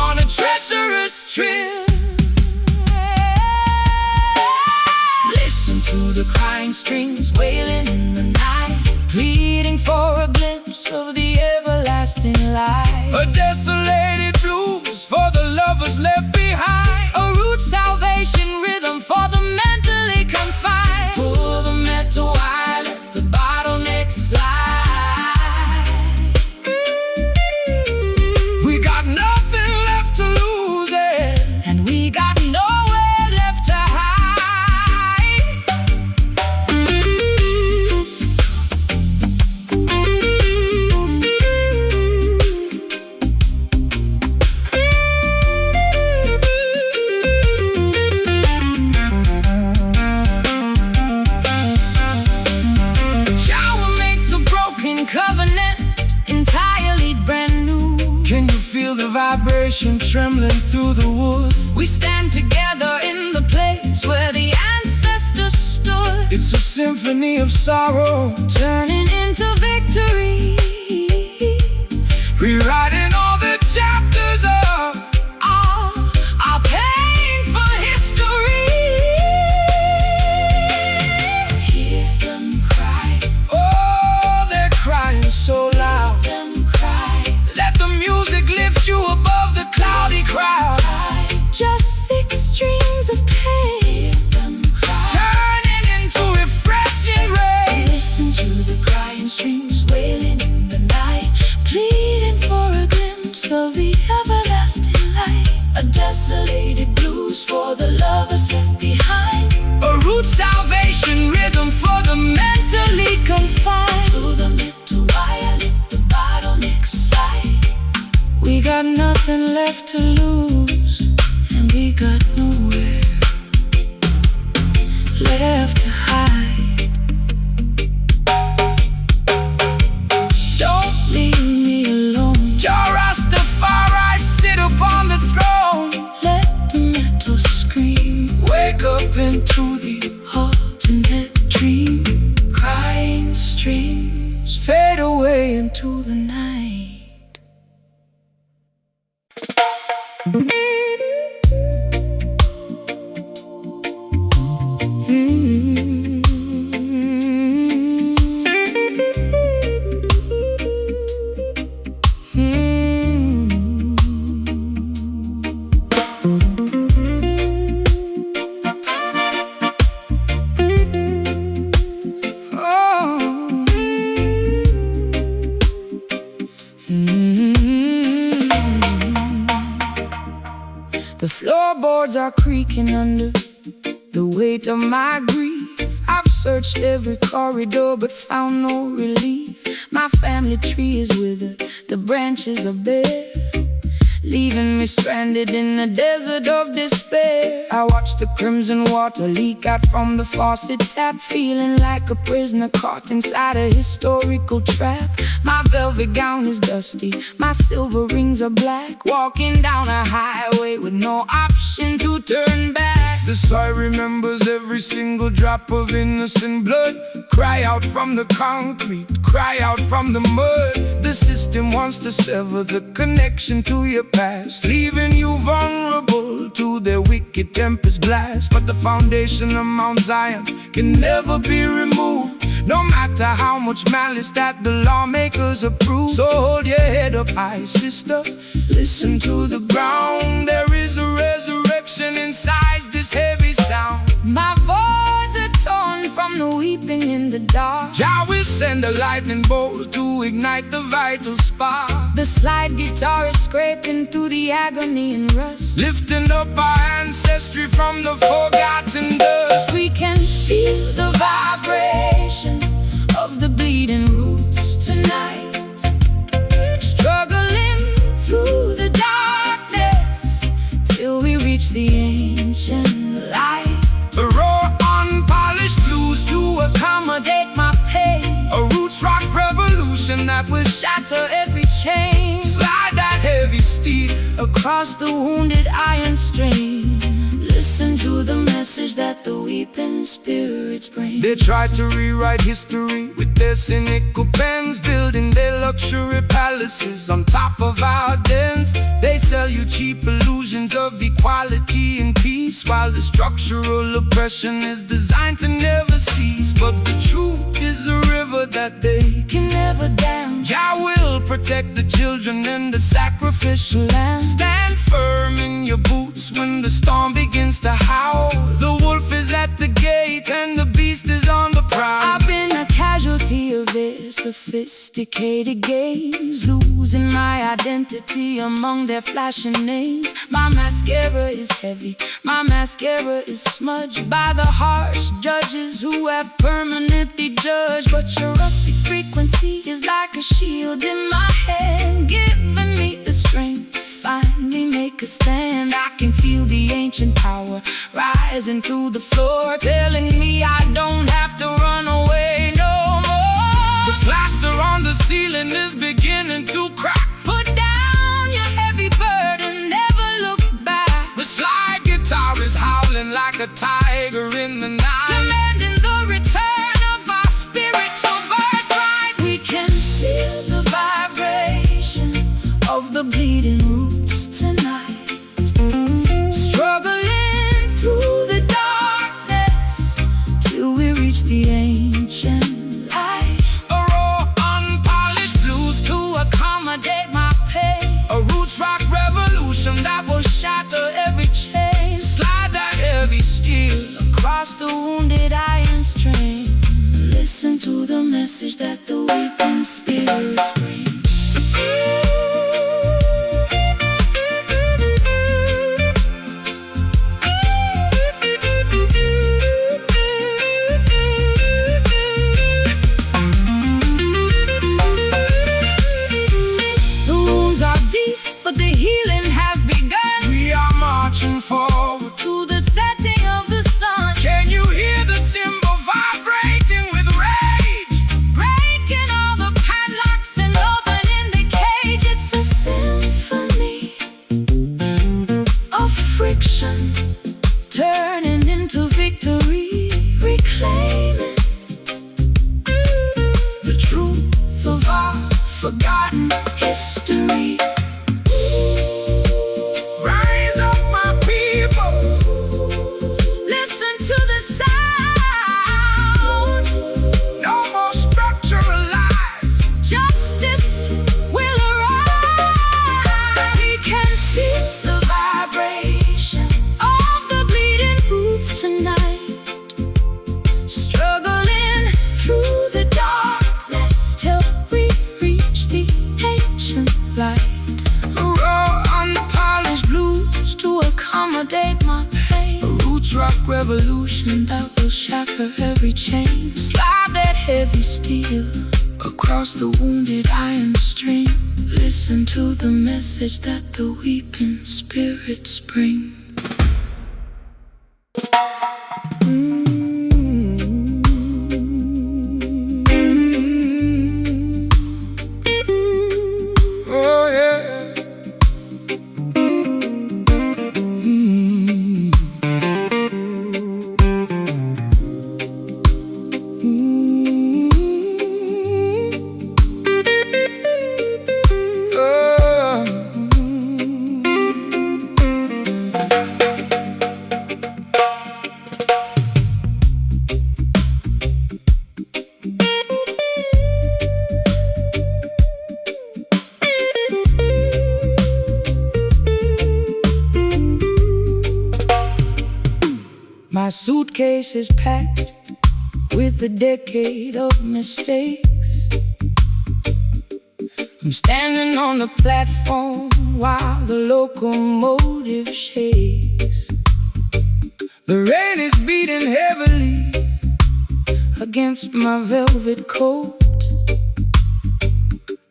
on a treacherous trip. Listen to the crying strings wailing in the night, pleading for a glimpse of the everlasting light. a desolated blues for the lovers left behind. A root salvation rhythm for the mentally confined. Pull the metal wire, let the bottleneck slide. We got nothing left to lose and we got nowhere left to hide. Shall we make the broken covenant entirely brand new? Can you feel the vibration trembling through the wood? We stand together in the place where the ancestors stood, It's a symphony of sorrow, turning into victory. rewriting all the chapters of Our painful history. Hear them cry, oh, they're crying so loud. them cry, Let the music lift you above the cloudy crowd, just 6 strings of pain. Hear them cry, turning into refreshing rain. listen to the crying strings wailing in the night, pleading for a glimpse of the everlasting light. A desolated blues for the lovers left behind. A root salvation rhythm for the mentally Confined through the metal wire, let the bottleneck slide. We got nothing left to lose, and we got nowhere left to hide. Don't leave me alone. Jah Rastafari sit upon the throne. Let the metal scream, Wake up into the alternate dream. Crying streams fade away into the night. The floorboards are creaking under the weight of my grief. I've searched every corridor but found no relief. My family tree is withered, the branches are bare. leaving me stranded in a desert of despair. I watched the crimson water leak out from the faucet tap, feeling like a prisoner caught inside a historical trap. My velvet gown is dusty, my silver rings are black, walking down a highway with no option to turn back. The soil remembers every single drop of innocent blood. Cry out from the concrete, cry out from the mud. The system wants to sever the connection to your past, leaving you vulnerable to their wicked tempest blast. But the foundation of Mount Zion can never be removed, no matter how much malice that the lawmakers approve. So hold your head up high, sister, listen to the ground. There is a resurrection inside this heavy sound. My words are torn from the weeping in the dark. Jah will send a lightning bolt to ignite the vital spark. The slide guitar is scraping through the agony and rust, lifting up our ancestry from the forgotten dust. We can feel the vibration of the bleeding roots tonight, struggling through the darkness till we reach the ancient light. A raw, unpolished blues to Accommodate my pain, a roots rock revolution that will shatter every chain, slide that heavy steel across the wounded iron string. Listen to the message that the weeping spirits bring. They try to rewrite history with their cynical pens, building their luxury palaces on top of our dens. They sell you cheap illusions of equality and peace, while the structural oppression is designed to never cease. But the truth is a river that they can never dam. Jah will protect the children and the sacrificial lamb. Stand firm in your boots when the storm begins to howl. The wolf is at the gate and the beast is on the prowl. I've been a casualty of their sophisticated games, losing my identity among their flashing names. My mascara is heavy, my mascara is smudged by the harsh judges who have permanently judged. But your rustic frequency is like a shield in my hand, giving me the strength to finally make a stand. I can feel the ancient power rising through the floor, telling me I don't have to run away no more. The plaster on the ceiling is beginning to crack. Put down your heavy burden, never look back. The slide guitar is howling like a tiger in the night, demanding the return of our spiritual birthright. We can feel the vibration of the bleeding roots tonight, struggling through the darkness till we reach the ancient light. A raw, unpolished blues to Accommodate my pain, a roots rock revolution that will shatter every chain. Slide that heavy steel across the wounded iron string. Listen to the message that the weeping spirits bring. The wounds are deep, but the healing has begun. We are marching forward To the setting of the sun, Can you hear the timber vibrating with rage? breaking all the padlocks and opening the cage. It's a symphony of friction, turning into victory, reclaiming the truth of our forgotten history. Rise up, my people. Listen to the sound. No more structural lies. Justice will arise. We can feel the vibration of the bleeding roots tonight, struggling through the darkness till we reach the ancient light. Raw, Unpolished blues to accommodate my pain, a roots rock revolution that will shatter every chain. Slide that heavy steel across across the wounded iron string. Listen to the message that the weeping spirits bring. Oh yeah. My suitcase is packed with a decade of mistakes. I'm standing on the platform while the locomotive shakes. The rain is beating heavily Against my velvet coat,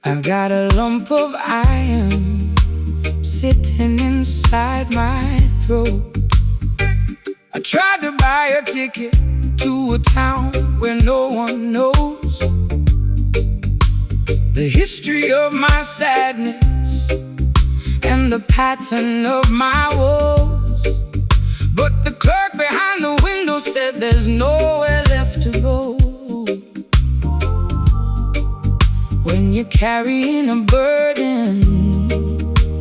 I got a lump of iron sitting inside my throat. I tried to buy a ticket To a town where no one knows the history of my sadness and the pattern of my woes. but the clerk behind the window Said there's nowhere left to go. When you're carrying a burden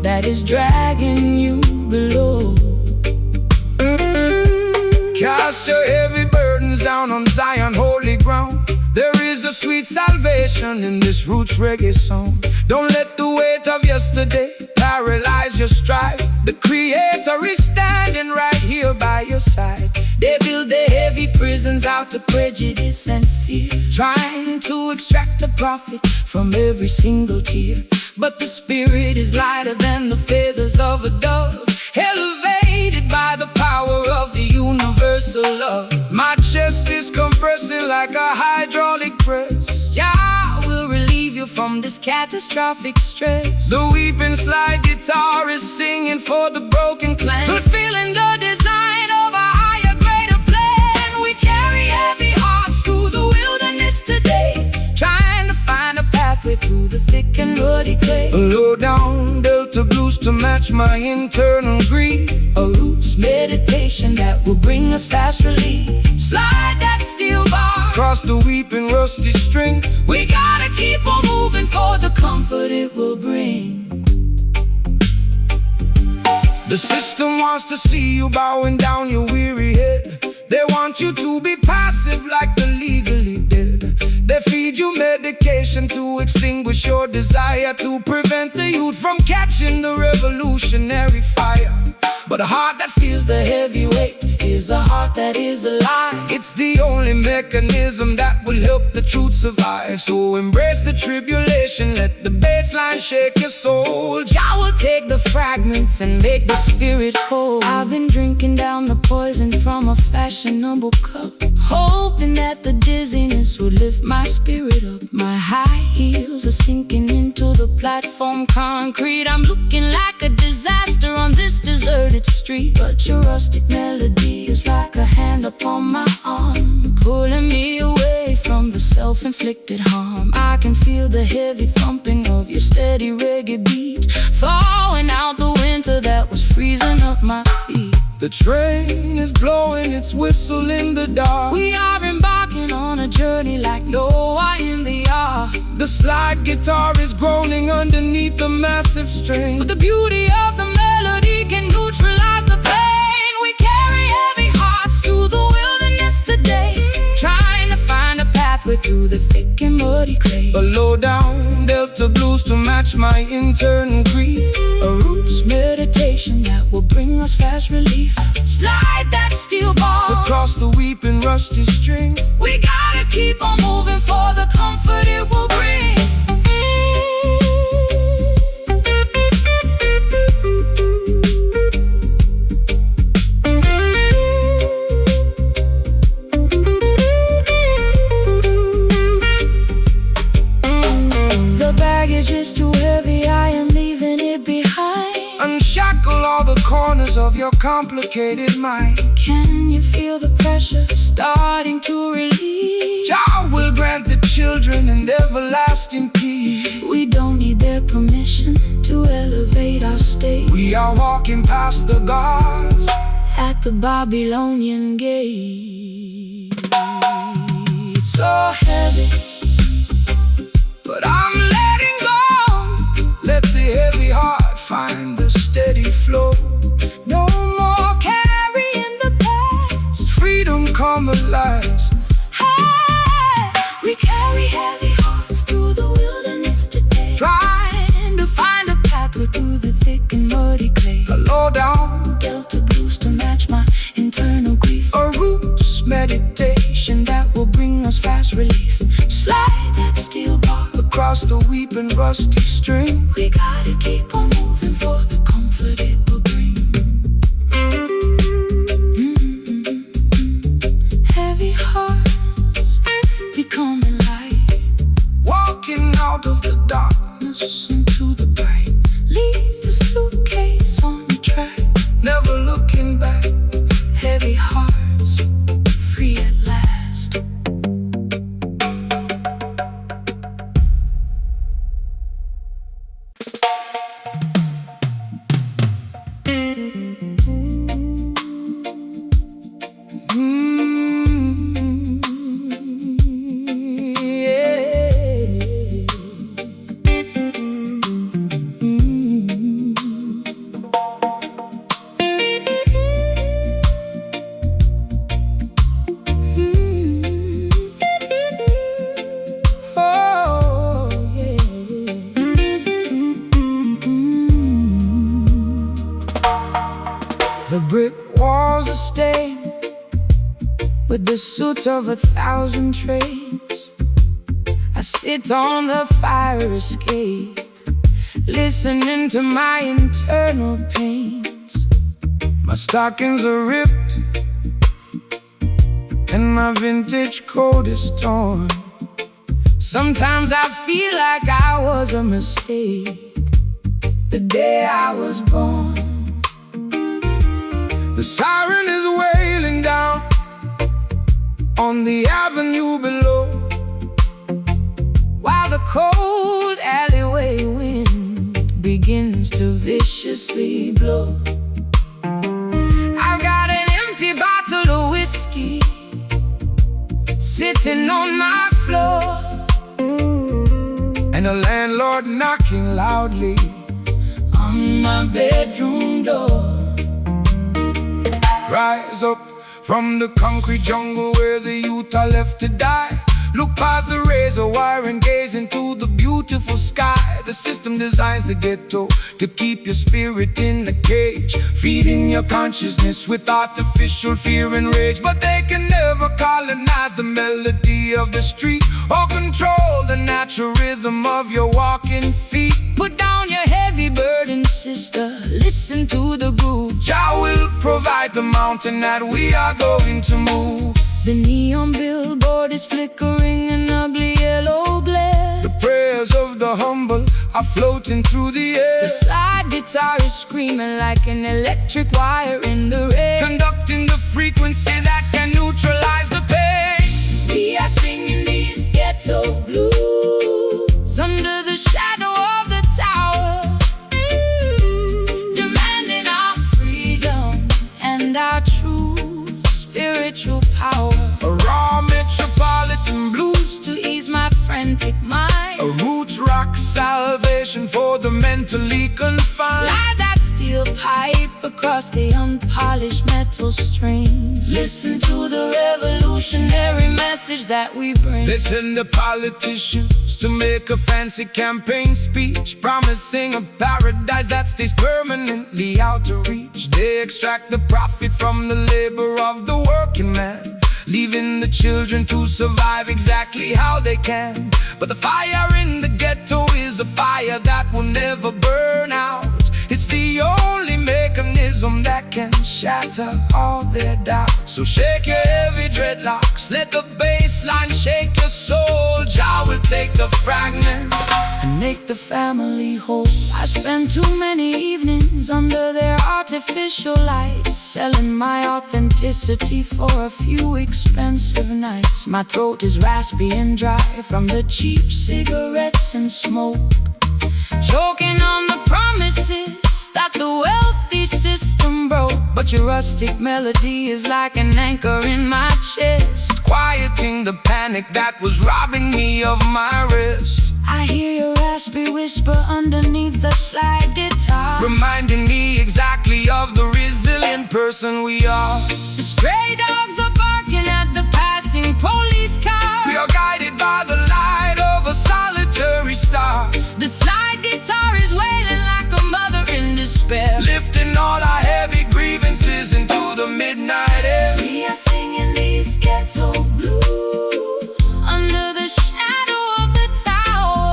that is dragging you below. Cast your heavy burdens down on Zion, holy ground. There is a sweet salvation in this roots reggae song. Don't let the weight of yesterday paralyze your stride. The Creator is standing right here by your side. They build their heavy prisons out of prejudice and fear, trying to extract a profit from every single tear. But the spirit is lighter than the feathers of a dove, elevated by the power of the universal love. My chest is compressing like a hydraulic press. Jah will relieve you from this catastrophic stress. The weeping slide guitar is singing for the broken clan, Fulfilling the design of a higher, greater plan. We carry heavy hearts through the wilderness today, trying to find a pathway through the thick and muddy clay. low down Delta blues to match my internal grief. A roots meditation that will bring us fast relief. Slide that steel bar Across the weeping rusty string. We gotta keep on moving for the comfort it will bring. The system wants to see you bowing down your weary head. They want you to be passive like the legally dead. They feed you medication to extinguish your desire, to prevent the youth from catching the revolutionary fire. But a heart that feels The heavy weight is a heart that is alive. it's the only mechanism that will help the truth survive. So embrace the tribulation, let the baseline shake your soul. Jah will take the fragments and make the spirit whole. I've been drinking down the poison from a fashionable cup, hoping that the dizziness would lift my spirit up. My high heels are sinking into the platform concrete. I'm looking like a disaster on this deserted street, but your rustic melody is like a hand upon my arm, pulling me away from the self-inflicted harm. I can feel the heavy thumping of your steady reggae beat, thawing out the winter that was freezing up my feet. The train is blowing its whistle in the dark. We are embarking on a journey like Noah in the ark. The slide guitar is groaning underneath the massive strain. But the beauty of the melody can neutralize the pain. We carry heavy hearts through the wilderness today, trying to find a pathway through the thick and muddy clay. A low down Delta blues to match my internal grief. A roots meditation that will bring us fast relief. Slide that steel bar Across the weeping rusty string. We gotta keep on moving for the comfort it will bring. complicated mind. Can you feel the pressure starting to relieve? Jah will grant the children an everlasting peace. We don't need their permission to elevate our state. We are walking past the gods At the Babylonian gate. It's so heavy, but I'm letting go. Let the heavy heart find the steady flow. no more carrying the past. Freedom come alive. Hey, we carry heavy hearts through the wilderness today, trying to find a pathway through the thick and muddy clay. A low down, Delta blues to match my internal grief. a roots meditation That will bring us fast relief. Slide that steel bar. across the weeping rusty string. We gotta keep on moving for the comfort it will bring. Heavy hearts becoming light, Walking out of the darkness into the bright. leave the suitcase on the track. Never looking back. Heavy hearts, free at last. The brick walls are stained with the soot of 1,000 trades. I sit on the fire escape, listening to my internal pains. My stockings are ripped and my vintage coat is torn. Sometimes I feel like I was a mistake the day I was born. The siren is wailing down on the avenue below, While the cold alleyway wind begins to viciously blow. I've got an empty bottle of whiskey sitting on my floor, and a landlord knocking loudly on my bedroom door. Rise up from the concrete jungle where the youth are left to die. Look past the razor wire and gaze into the beautiful sky. The system designs the ghetto to keep your spirit in a cage, feeding your consciousness with artificial fear and rage. But they can never colonize the melody of the street or control the natural rhythm of your walking feet. Put down your heavy burden, sister, listen to the groove. Jah will provide the mountain that we are going to move. The neon billboard is flickering an ugly yellow glare. The prayers of the humble are floating through the air. The slide guitar is screaming like an electric wire in the rain, Conducting the frequency that can neutralize the pain. we are singing these ghetto blues under the shadow of the tower, demanding our freedom and our true spiritual power. A raw metropolitan blues, To ease my frantic mind, a roots rock salvation for the mentally confined. slide that steel pipe across the unpolished metal string. Listen to the revolutionary message that we bring. They send the politicians to make a fancy campaign speech, promising a paradise that stays permanently out of reach. They extract the profit from the labor of the working man, leaving the children to survive exactly how they can. But the fire in the ghetto is a fire that will never burn out. It's the only mechanism that can shatter all their doubts. So shake your heavy dreadlocks, let the bass line shake your soul. Jah will take the fragments and make the family whole. I spent too many evenings under their artificial lights, selling my authenticity for a few expensive nights. My throat is raspy and dry from the cheap cigarettes and smoke, choking on the promises that the wealthy system broke. But your rustic melody is like an anchor in my chest, quieting the panic that was robbing me of my rest. I hear your raspy whisper underneath the slide guitar, reminding me exactly of the resilient person we are. The stray dogs are barking at the passing police car. We are guided by the light of a solitary star. The slide guitar is wailing like a mother in despair, lifting all our heavy grievances into the midnight air. We are singing these ghetto blues under the shadow of the tower,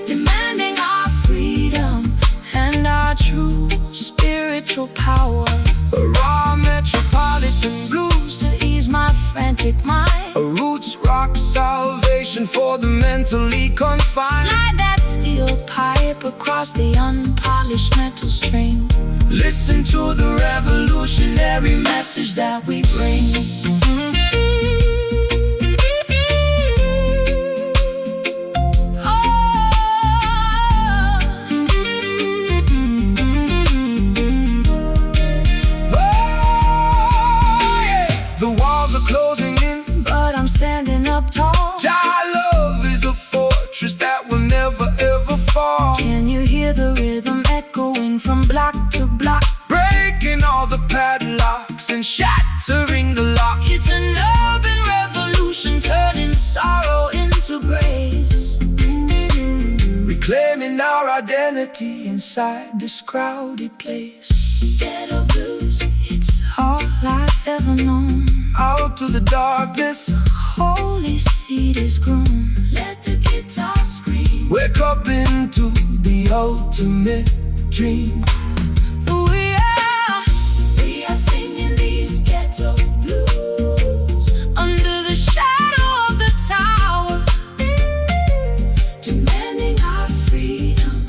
demanding our freedom and our true spiritual power. A raw metropolitan blues to ease my frantic mind, a roots rock salvation for the mentally confined. Slide that steel pipe across the unpolished metal string. Listen to the revolutionary message that we bring. The walls are closing in, but I'm standing up tall. Jah love is a fortress that will never ever fall. Can you hear the rhythm echoing from block to block, breaking all the padlocks and shattering the lock? It's an urban revolution turning sorrow into grace, reclaiming our identity inside this crowded place. Ghetto blues, it's all I've ever known. Out to the darkness, holy seed is grown. Let the guitar scream. Wake up into the ultimate dream. We are singing these ghetto blues under the shadow of the tower, demanding our freedom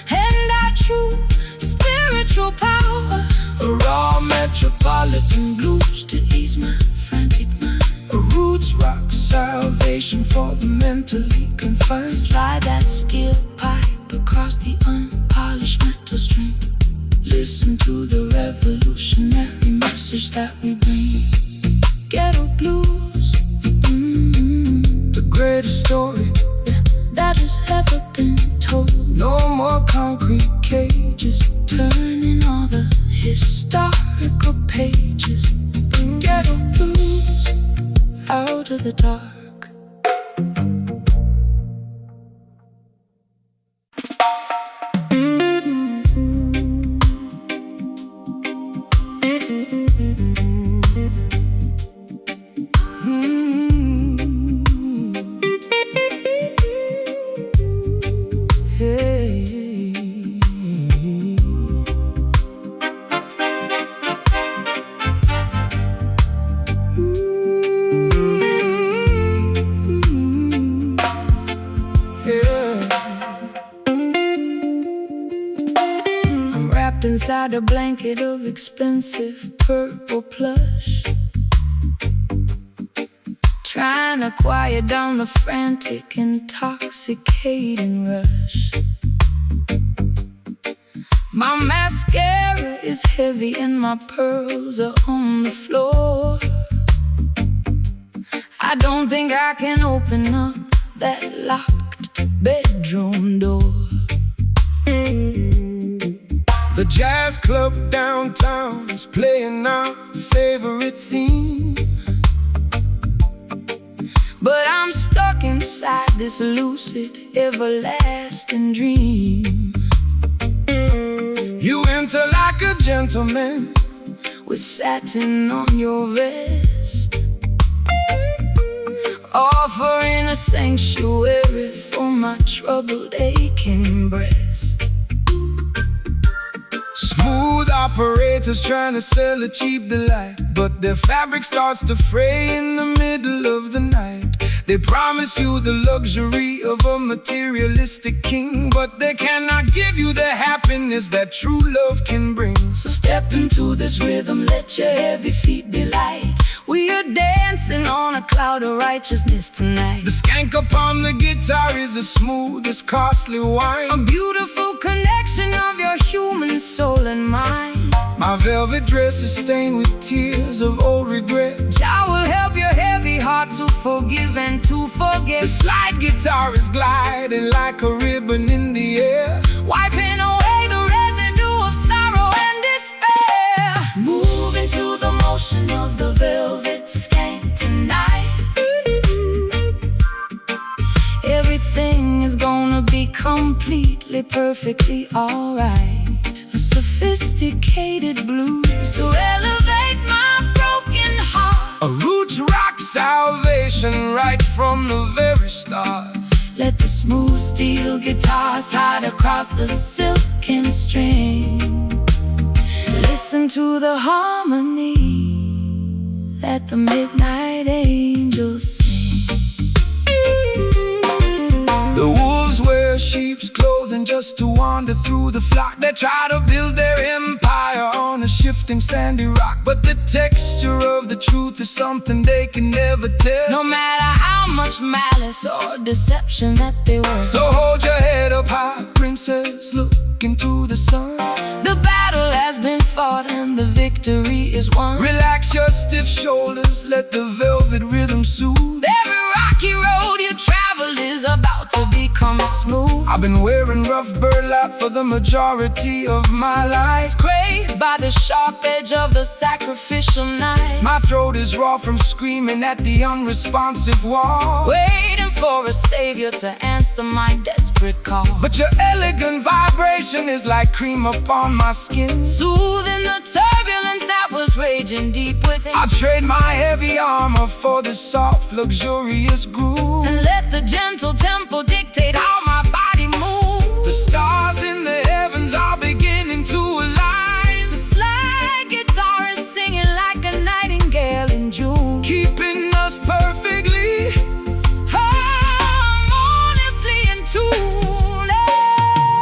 and our true spiritual power. A raw metropolitan blues to ease my frantic mind, a roots rock salvation for the mentally confined. Slide that steel pipe across the unpolished metal string. Listen to the revolutionary message that we bring. Ghetto blues, the greatest story that has ever been told. No more concrete cages, turning all the historical pages. Ghetto blues, out of the dark. Inside a blanket of expensive purple plush, trying to quiet down the frantic, intoxicating rush. My mascara is heavy and my pearls are on the floor. I don't think I can open up that locked bedroom door. The jazz club downtown is playing our favorite theme, but I'm stuck inside this lucid, everlasting dream. You enter like a gentleman with satin on your vest, offering a sanctuary for my troubled, aching breast. Smooth operators trying to sell a cheap delight, but their fabric starts to fray in the middle of the night. They promise you the luxury of a materialistic king, but they cannot give you the happiness that true love can bring. So step into this rhythm, let your heavy feet be light. We are dancing on a cloud of righteousness tonight. The skank upon the guitar is as smooth as costly wine, a beautiful connection of your human soul and mind. My velvet dress is stained with tears of old regret. Jah will help your heavy heart to forgive and to forget. The slide guitar is gliding like a ribbon in the air, wiping away the residue of sorrow and despair. Move into the motion of the velvet skank tonight. Everything is gonna be completely, perfectly alright. A sophisticated blues to elevate my broken heart. A roots rock salvation right from the very start. Let the smooth steel guitar slide across the silken string. Listen to the harmony that the midnight angels sing. The wolves wear sheep's clothing just to wander through the flock. They try to build their empire on a shifting sandy rock, but the texture of the truth is something they can never tell, no matter how much malice or deception that they were. So hold your head up high, princess, look into the sun. The battle has been fought and the victory is won. Relax your stiff shoulders, let the velvet rhythm soothe. Every rocky road you travel is about to become smooth. I've been wearing rough burlap for the majority of my life, scraped by the sharp edge of the sacrificial knife. My throat is raw from screaming at the unresponsive wall, waiting for a savior to answer my desperate call. But your elegant vibration is like cream upon my skin, soothing the turbulence that was raging deep within. I'll trade my heavy armor for the soft, luxurious groove, and let the gentle tempo dictate how my body moves. The stars in the heavens are beginning to align. The slide guitar is singing like a nightingale in June, keeping us perfectly, harmoniously in tune.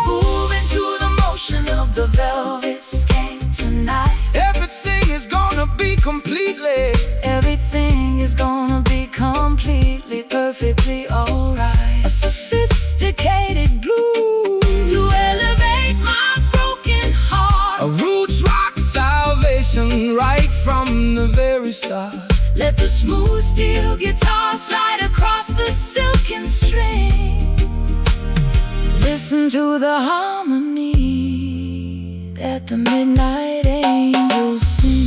Move into the motion of the velvet skank tonight. Everything is gonna be completely, everything is gonna be completely, perfectly alright. A sophisticated blues to elevate my broken heart. A roots rock salvation right from the very start. Let the smooth steel guitar slide across the silken string. Listen to the harmony that the midnight angels sing.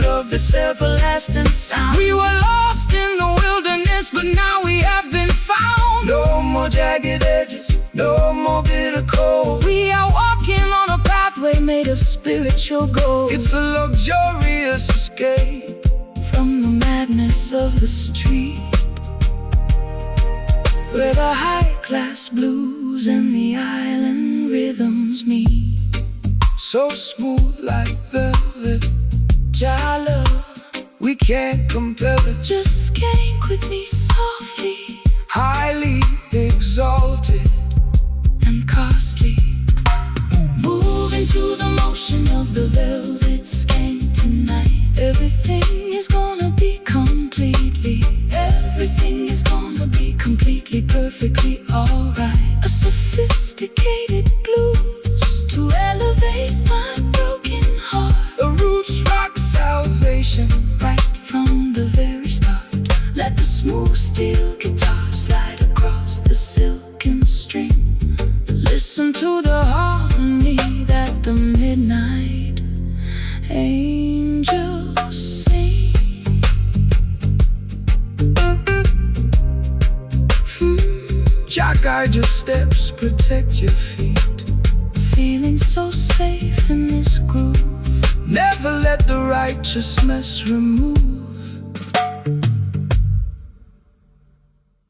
Of this everlasting sound. We were lost in the wilderness, but now we have been found. No more jagged edges, no more bitter cold. We are walking on a pathway made of spiritual gold. It's a luxurious escape from the madness of the street, where the high-class blues and the island rhythms meet. So smooth like velvet, Jah love, we can't compel it. Just skank with me softly, highly exalted and costly. Move into the motion of the velvet skank tonight. Everything is gonna be completely, everything is gonna be completely, perfectly alright. A sophisticated blues to elevate my broken heart. The roots rock salvation right from the very start. Let the smooth steel guitar slide across the silken string. Listen to the harmony that the midnight angels sing. guide your steps, protect your feet. Feeling so safe in this groove. Never let the righteousness remove.